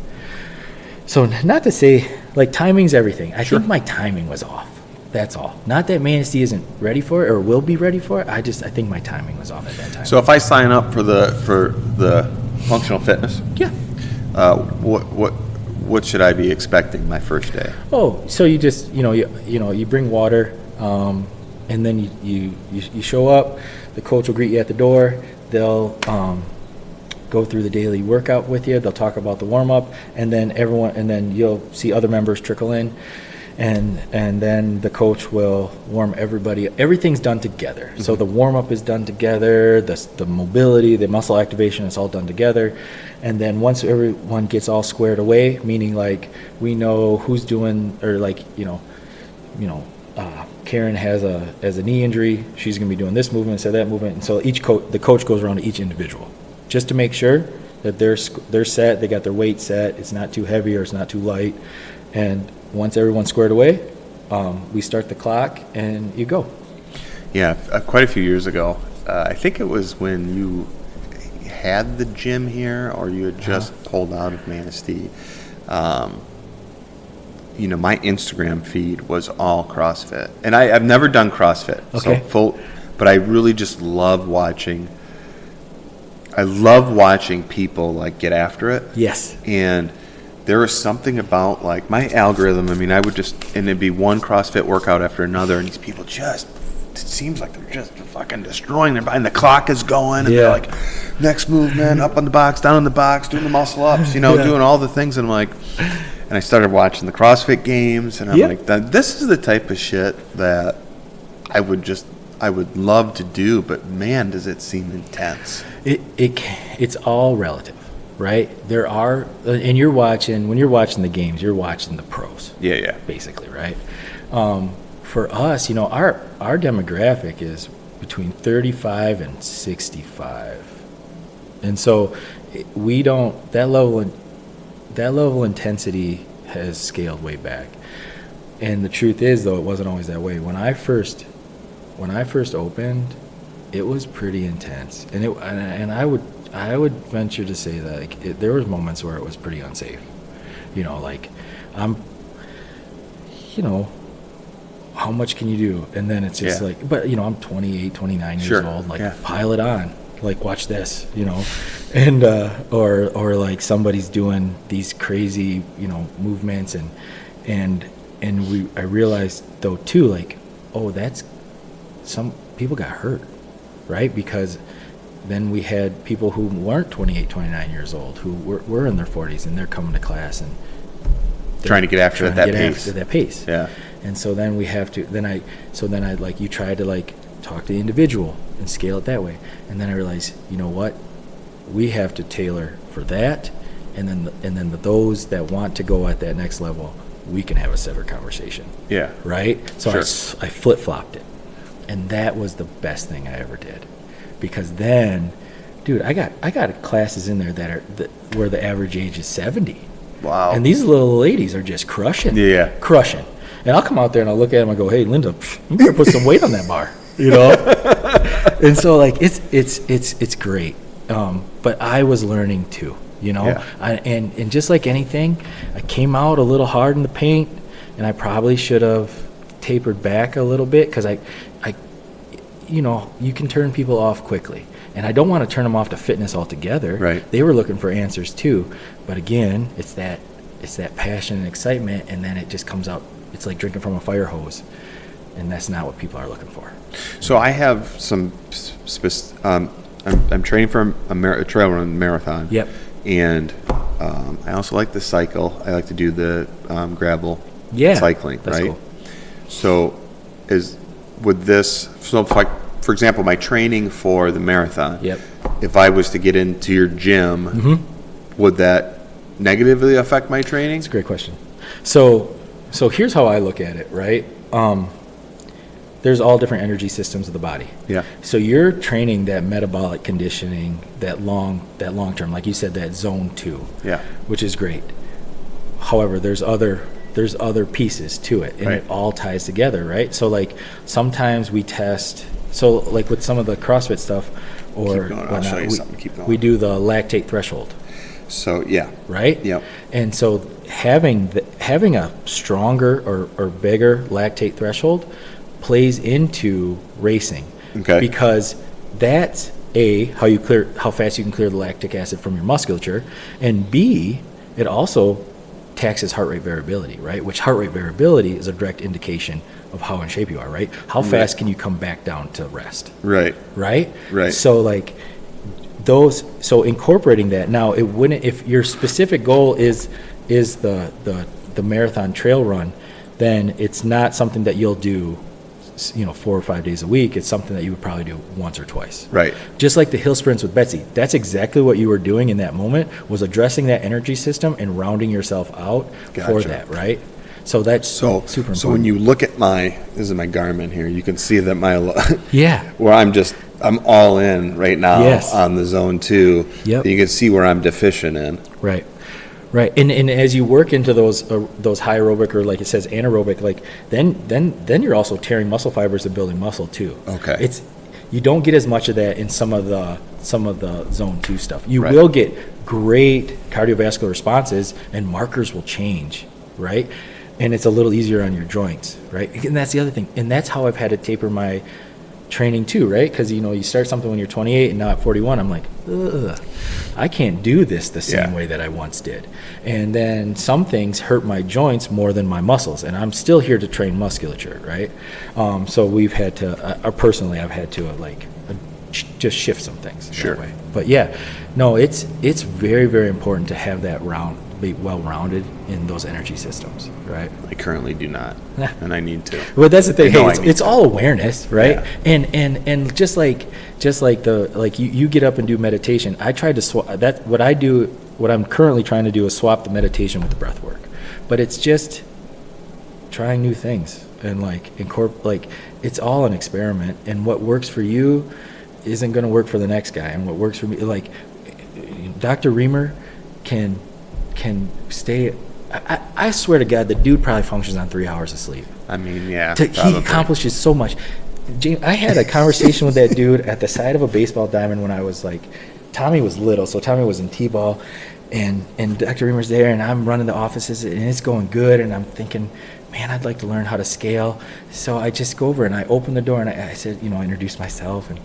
So not to say like timing's everything. I think my timing was off. That's all. Not that Manistee isn't ready for it or will be ready for it. I think my timing was off at that time. So if I sign up for the functional fitness, yeah. What should I be expecting my first day? Oh, so you just you bring water, and then you show up. The coach will greet you at the door. They'll go through the daily workout with you. They'll talk about the warm up, and then you'll see other members trickle in, and then the coach will warm everybody. Everything's done together. Mm-hmm. So the warm up is done together. The mobility, the muscle activation, is all done together. And then once everyone gets all squared away, meaning like we know who's doing, or like Karen has a knee injury, she's going to be doing this movement instead of that movement, and so the coach goes around to each individual just to make sure that they're set, they got their weight set, it's not too heavy or it's not too light, and once everyone's squared away, we start the clock and you go. Yeah, quite a few years ago, I think it was when you had the gym here, or you had just pulled out of Manistee. My Instagram feed was all CrossFit, and I've never done CrossFit, but I really just love watching. I love watching people like get after it. Yes. And there was something about like my algorithm. I mean, I would and it'd be one CrossFit workout after another, and these people it seems like they're just fucking destroying their body. And the clock is going, and they're like, next movement, up on the box, down on the box, doing the muscle ups, doing all the things. And I'm like, and I started watching the CrossFit games, and I'm like, this is the type of shit that I would love to do, but man, does it seem intense. It's all relative, right? There are, and when you're watching the games, you're watching the pros. Yeah. Basically, right? For us, our demographic is between 35 and 65, and so we don't that level of intensity has scaled way back. And the truth is, though, it wasn't always that way. When I first opened, it was pretty intense, and I would venture to say that there was moments where it was pretty unsafe. How much can you do? And then it's just but I'm 28, 29 years old. Pile it on. Like, watch this, and or like somebody's doing these crazy, movements, and I realized though too, like, that's some people got hurt, right? Because then we had people who weren't 28, 29 years old who were in their 40s, and they're coming to class and trying to get after that pace. Yeah. And so then we have to. Then I like you try to like talk to the individual and scale it that way. And then I realized, you know what? We have to tailor for that, and then those that want to go at that next level, we can have a separate conversation. Yeah. Right? So I flip-flopped it. And that was the best thing I ever did. Because then, dude, I got classes in there where the average age is 70. Wow. And these little ladies are just crushing. Yeah. Crushing. And I'll come out there and I'll look at them and go, "Hey, Linda, you better put some weight on that bar." And so like it's great. But I was learning too, and just like anything, I came out a little hard in the paint, and I probably should have tapered back a little bit, because I you can turn people off quickly, and I don't want to turn them off to fitness altogether. Right. They were looking for answers too, but again, it's that passion and excitement, and then it just comes out. It's like drinking from a fire hose, and that's not what people are looking for. So I have some I'm training for a trail run marathon. Yep. And I also like the cycle. I like to do the gravel cycling, that's right? Cool. So for example, my training for the marathon, yep. If I was to get into your gym, would that negatively affect my training? That's a great question. So here's how I look at it, right? There's all different energy systems of the body. Yeah. So you're training that metabolic conditioning, that long term, like you said, that zone 2. Yeah. Which is great. However, there's other pieces to it, and it all ties together, right? So like sometimes we test So like with some of the CrossFit stuff, or Keep going. I'll show you something. Keep going. we do the lactate threshold, So, yeah. right? Yep. And so having a stronger or bigger lactate threshold plays into racing. Okay. Because that's how fast you can clear the lactic acid from your musculature, and B, it also taxes heart rate variability, right? Which heart rate variability is a direct indication of how in shape you are, right? How fast can you come back down to rest? Right. Right? Right. So like so incorporating that, now it wouldn't, if your specific goal is the marathon trail run, then it's not something that you'll do 4 or 5 days a week. It's something that you would probably do once or twice. Right. Just like the hill sprints with Betsy. That's exactly what you were doing in that moment, was addressing that energy system and rounding yourself out for Gotcha. that, right? So that's So, super important. so when you look at this is my Garmin here, you can see that Yeah. where I'm all in right now Yes. on the zone 2. Yep. You can see where I'm deficient in. Right. Right. And as you work into those high aerobic, or like it says anaerobic, like then you're also tearing muscle fibers and building muscle too. Okay. You don't get as much of that in some of the zone 2 stuff. You Right. will get great cardiovascular responses, and markers will change, right? And it's a little easier on your joints, right? And that's the other thing. And that's how I've had to taper my training too, right? Because you start something when you're 28, and now at 41 I'm like, ugh, I can't do this the same Yeah. way that I once did. And then some things hurt my joints more than my muscles, and I'm still here to train musculature, right? So we've had to, personally, I've had to just shift some things Sure. that way. But yeah, no, it's very, very important to have that be well-rounded in those energy systems, right? I currently do not, Nah. and I need to. Well, that's the thing. I know Hey, I need it's to. all awareness, right? Yeah. And just like you get up and do meditation. I tried to swap that. What I'm currently trying to do is swap the meditation with the breath work, but it's just trying new things and it's all an experiment. And what works for you isn't going to work for the next guy. And what works for me, like Dr. Reamer, can stay. I swear to God, the dude probably functions on 3 hours of sleep. I mean, yeah. He probably. accomplishes so much. James, I had a conversation with that dude at the side of a baseball diamond when I was Tommy was little, so Tommy was in T-ball, and Dr. Reamer's there, and I'm running the offices, and it's going good, and I'm thinking, man, I'd like to learn how to scale. So I just go over and I open the door, and I said, I introduced myself, and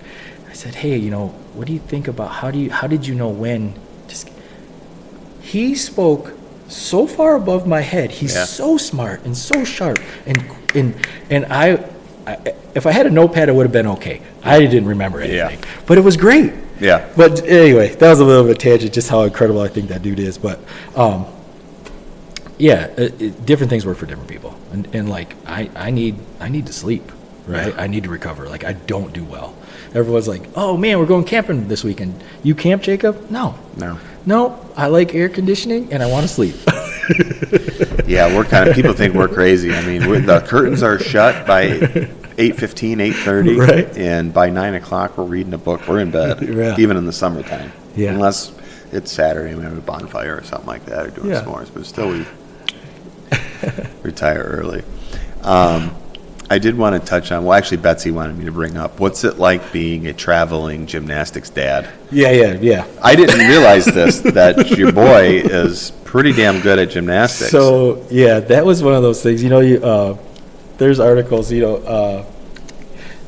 I said, hey, what do you think about, how did you know when to scale? He spoke so far above my head. He's so smart and so sharp, and I if I had a notepad, it would have been okay. I didn't remember anything, but it was great. Yeah. But anyway, that was a little bit of a tangent, just how incredible I think that dude is. But different things work for different people, and like I need to sleep, right? I need to recover. Like I don't do well. Everyone's like, oh man, we're going camping this weekend. You camp, Jacob? No, I like air conditioning and I want to sleep. Yeah, we're kind of, people think we're crazy. I mean, the curtains are shut by 8:15, 8:30, Right. and by 9 o'clock we're reading a book. We're in bed, Yeah. even in the summertime. Yeah. Unless it's Saturday and we have a bonfire or something like that, or doing Yeah. s'mores, but still we retire early. I did want to touch on, well, actually Betsy wanted me to bring up, what's it like being a traveling gymnastics dad? Yeah. I didn't realize this, that your boy is pretty damn good at gymnastics. So yeah, that was one of those things. There's articles.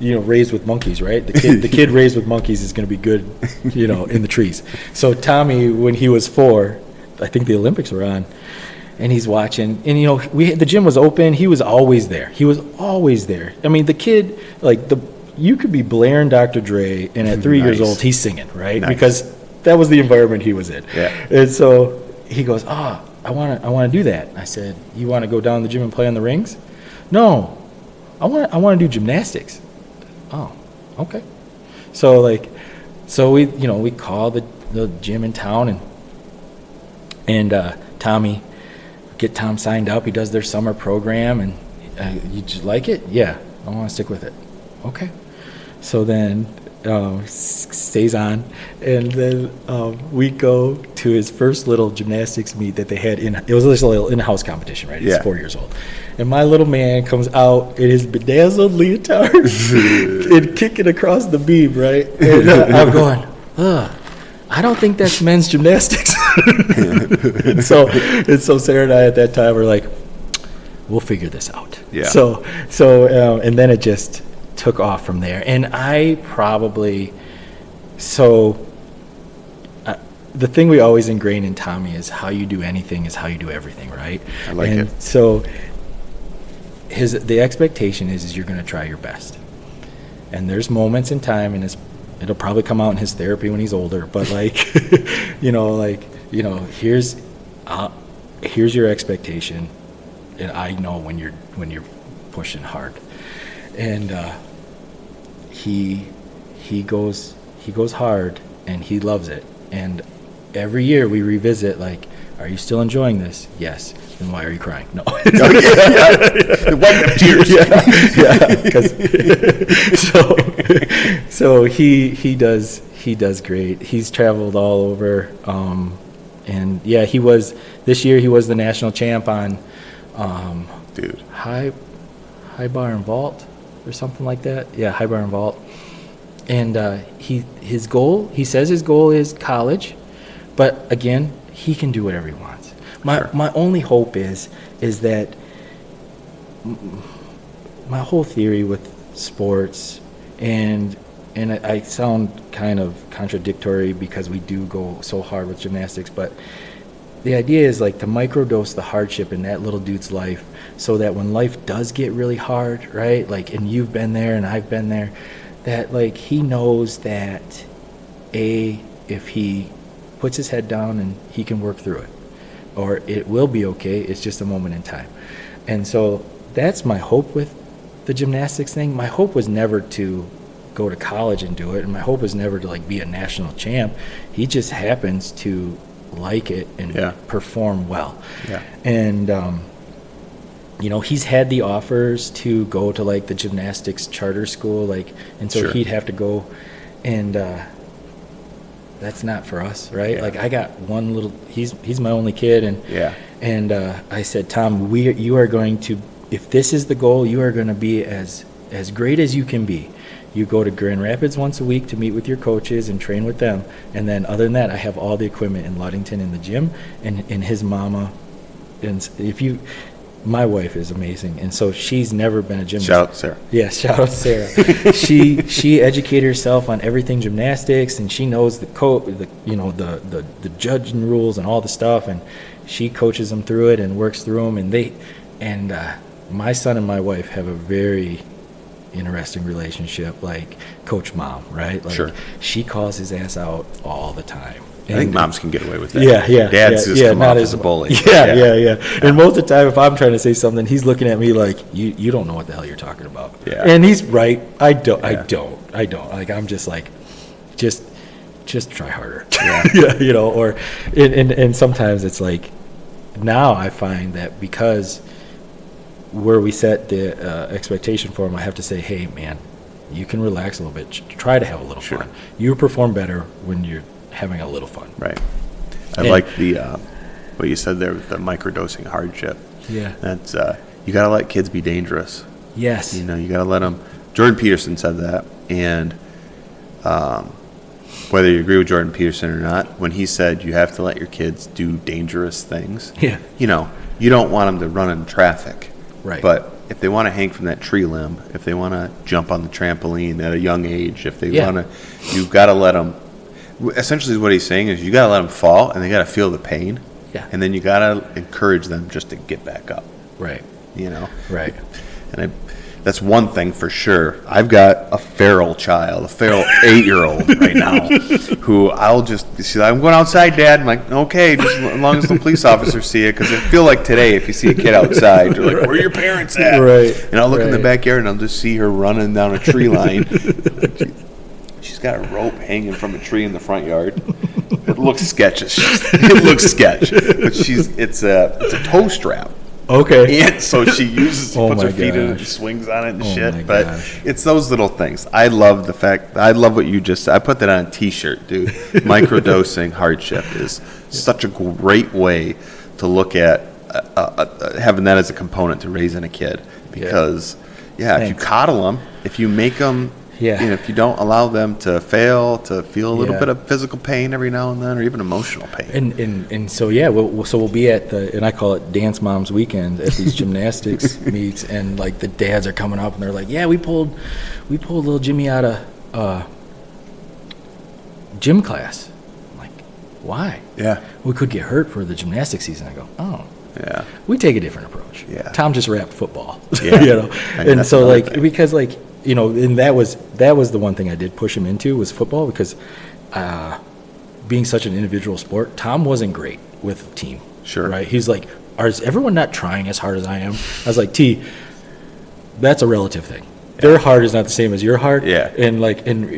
Raised with monkeys, right? The kid raised with monkeys is going to be good, in the trees. So Tommy, when he was 4, I think the Olympics were on, and he's watching. And the gym was open. He was always there. I mean, the kid, you could be blaring Dr. Dre, and at 3 years Nice. old, he's singing, right? Nice. Because that was the environment he was in. Yeah. And so he goes, I want to do that. I said, you want to go down to the gym and play on the rings? No, I want to do gymnastics. Oh, okay. So we call the gym in town, and Tommy, get Tom signed up. He does their summer program, and you just like it? Yeah, I want to stick with it. Okay. So then stays on, and then we go to his first little gymnastics meet that they had it was a little in-house competition, right? He's 4 years old, and my little man comes out in his bedazzled leotard and kicking across the beam, right? And I'm going, I don't think that's men's gymnastics. and so Sarah and I at that time were like, we'll figure this out. Yeah. So and then it just took off from there. And I probably, the thing we always ingrain in Tommy is how you do anything is how you do everything, right? I like and it. So the expectation is you're going to try your best. And there's moments in time, and it'll probably come out in his therapy when he's older, but here's your expectation, and I know when you're pushing hard. And he goes hard, and he loves it. And every year we revisit, like, are you still enjoying this? Yes. Then why are you crying? No. Wipe them tears. So he does great. He's traveled all over, and this year he was the national champ on high bar and vault or something like that. Yeah, high bar and vault. And he says his goal is college, but again, he can do whatever he wants. My only hope is that my whole theory with sports, and I sound kind of contradictory because we do go so hard with gymnastics, but the idea is like to microdose the hardship in that little dude's life so that when life does get really hard, right? Like, and you've been there and I've been there, that like he knows that if he puts his head down and he can work through it, or it will be okay, it's just a moment in time. And so that's my hope with the gymnastics thing. My hope was never to go to college and do it, and my hope was never to like be a national champ. He just happens to like it and perform well. Yeah. And he's had the offers to go to like the gymnastics charter school, like, and so he'd have to go, and that's not for us, right? Yeah. Like, I got one little, he's my only kid, and I said, Tom, you are going to, if this is the goal, you are going to be as great as you can be. You go to Grand Rapids once a week to meet with your coaches and train with them, and then other than that, I have all the equipment in Ludington in the gym, and his mama, and my wife is amazing, and so she's never been a gymnast. Shout out Sarah. Yeah, shout out Sarah. she educated herself on everything gymnastics, and she knows the judging rules and all the stuff, and she coaches them through it and works through them. And my son and my wife have a very interesting relationship, like coach mom, right? Like, she calls his ass out all the time. I think moms can get away with that. Yeah. Dads just come off as a bully. Yeah. And most of the time, if I'm trying to say something, he's looking at me like, you don't know what the hell you're talking about. Yeah. And he's right. I don't. Like, I'm just like, just try harder. Yeah. Or, and sometimes it's like, now I find that because where we set the expectation for him, I have to say, hey, man, you can relax a little bit. Try to have a little fun. You perform better when you're having a little fun. Right. I like the what you said there with the microdosing hardship. Yeah. That's you got to let kids be dangerous. Yes. You got to let them. Jordan Peterson said that, and whether you agree with Jordan Peterson or not, when he said you have to let your kids do dangerous things. Yeah. You don't want them to run in traffic. Right. But if they want to hang from that tree limb, if they want to jump on the trampoline at a young age, if they want to, you've got to let them. Essentially, what he's saying is you got to let them fall, and they got to feel the pain. Yeah. And then you got to encourage them just to get back up. Right. Right. And that's one thing for sure. I've got a feral 8-year-old right now, who I'm going outside, Dad. I'm like, okay, just as long as the police officers see it, because I feel like today, if you see a kid outside, you're like, where are your parents at? Right. And I'll look in the backyard, and I'll just see her running down a tree line. She's got a rope hanging from a tree in the front yard. It looks sketch. But it's a toe strap. Okay. And so she puts Oh her my feet in it and gosh. swings on it and Oh my shit. But gosh. it's those little things. I love what you just said. I put that on a t-shirt, dude. Microdosing hardship is such a great way to look at having that as a component to raising a kid. Because, if you coddle them, if you make them, if you don't allow them to fail, to feel a little bit of physical pain every now and then, or even emotional pain. And so we'll be at and I call it Dance Moms Weekend at these gymnastics meets, and like the dads are coming up and they're like, we pulled little Jimmy out of gym class. I'm like, why? Yeah. We could get hurt for the gymnastics season. I go, oh. Yeah. We take a different approach. Yeah. Tom just wrapped football. Yeah. And so like thing. Because like, and that was the one thing I did push him into was football, because being such an individual sport, Tom wasn't great with team. Sure. Right? He's like, is everyone not trying as hard as I am? I was like, T, that's a relative thing. Their heart is not the same as your heart. Yeah. And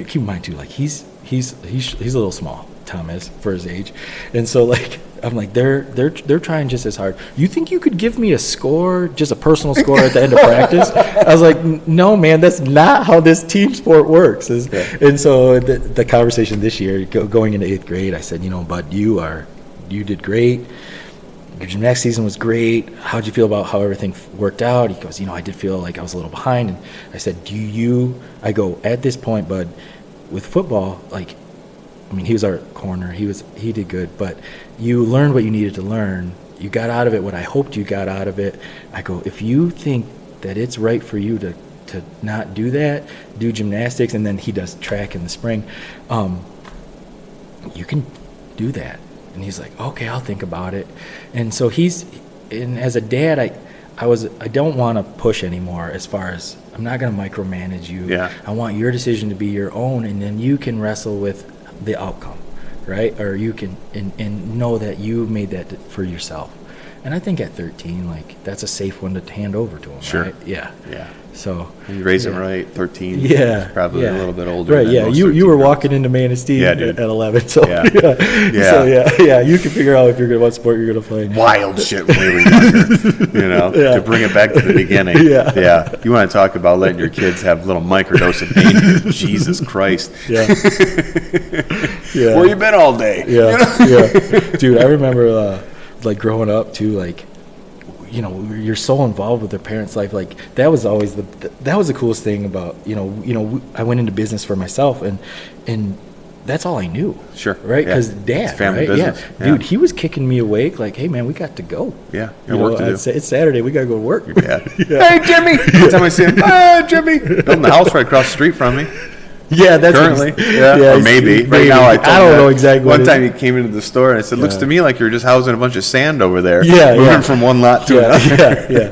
keep in mind too, like he's a little small, Tom is, for his age. And so like I'm like, they're trying just as hard. You think you could give me a score, just a personal score at the end of practice? I was like, no, man, that's not how this team sport works. And so the conversation this year, going into 8th grade, I said, bud, you did great. Your gymnastics season was great. How'd you feel about how everything worked out? He goes, I did feel like I was a little behind. And I said, I go, at this point, bud, with football, he was our corner. He did good, but you learned what you needed to learn. You got out of it what I hoped you got out of it. I go, if you think that it's right for you to not do that, do gymnastics, and then he does track in the spring, you can do that. And he's like, okay, I'll think about it. And so and as a dad, I don't want to push anymore as far as I'm not going to micromanage you. Yeah. I want your decision to be your own, and then you can wrestle with the outcome, right? Or you can and know that you made that for yourself. And I think at 13, that's a safe one to hand over to him. Sure. Right? Yeah. Yeah. So you raise him right, 13. Yeah. Probably a little bit older. Right. Than Yeah. most You were 13-year-olds. walking into Manistee at 11. So Yeah. So you can figure out what sport you're gonna play. Wild shit when we were younger, to bring it back to the beginning. Yeah. You want to talk about letting your kids have little microdose of pain? Jesus Christ. Yeah. Where you been all day? Yeah. Dude, I remember growing up too, you're so involved with their parents' life. That was always that was the coolest thing about, I went into business for myself, and that's all I knew. Sure. Right? Because Dad, it's family right? business. Yeah. Dude, he was kicking me awake hey, man, we got to go. Yeah. Work to do. It's Saturday. We got to go to work. Your dad. Hey, Jimmy. Every time I see him, Jimmy. Building the house right across the street from me. Yeah, that's currently. Or maybe. Right now, I don't know exactly. One time he came into the store and I said, "Looks to me like you're just housing a bunch of sand over there." Moving from one lot to another. Yeah.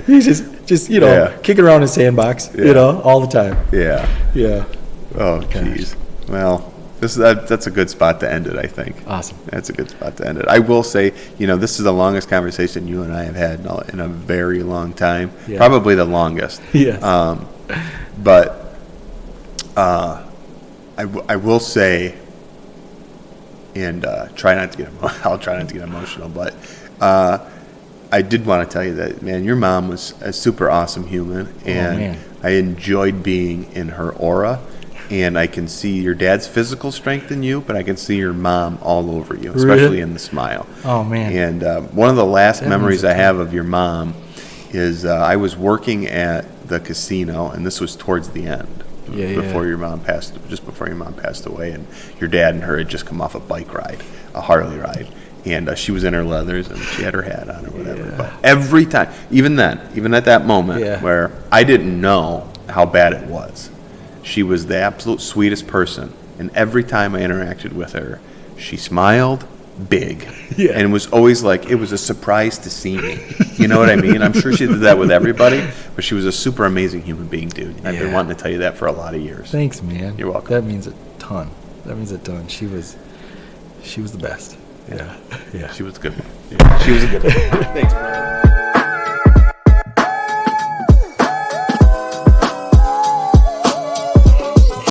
He's just kicking around his sandbox, all the time. Yeah. Yeah. Oh, jeez. Well, that's a good spot to end it, I think. Awesome. That's a good spot to end it. I will say, this is the longest conversation you and I have had in a very long time. Yeah. Probably the longest. Yes. But I will say, and I'll try not to get emotional, but I did want to tell you that, man, your mom was a super awesome human, and I enjoyed being in her aura. And I can see your dad's physical strength in you, but I can see your mom all over you, especially in the smile. Oh, man. And one of the last memories I have of your mom is I was working at the casino, and this was towards the end, before your mom passed away, and your dad and her had just come off a bike ride, a Harley ride. And she was in her leathers, and she had her hat on or whatever. Yeah. But every time, even at that moment where I didn't know how bad it was, she was the absolute sweetest person, and every time I interacted with her, she smiled big, and it was always it was a surprise to see me. You know what I mean? I'm sure she did that with everybody, but she was a super amazing human being, dude. I've been wanting to tell you that for a lot of years. Thanks, man. You're welcome. That means a ton. She was the best. Yeah. She was a good one. She was a good one. Thanks, Brian.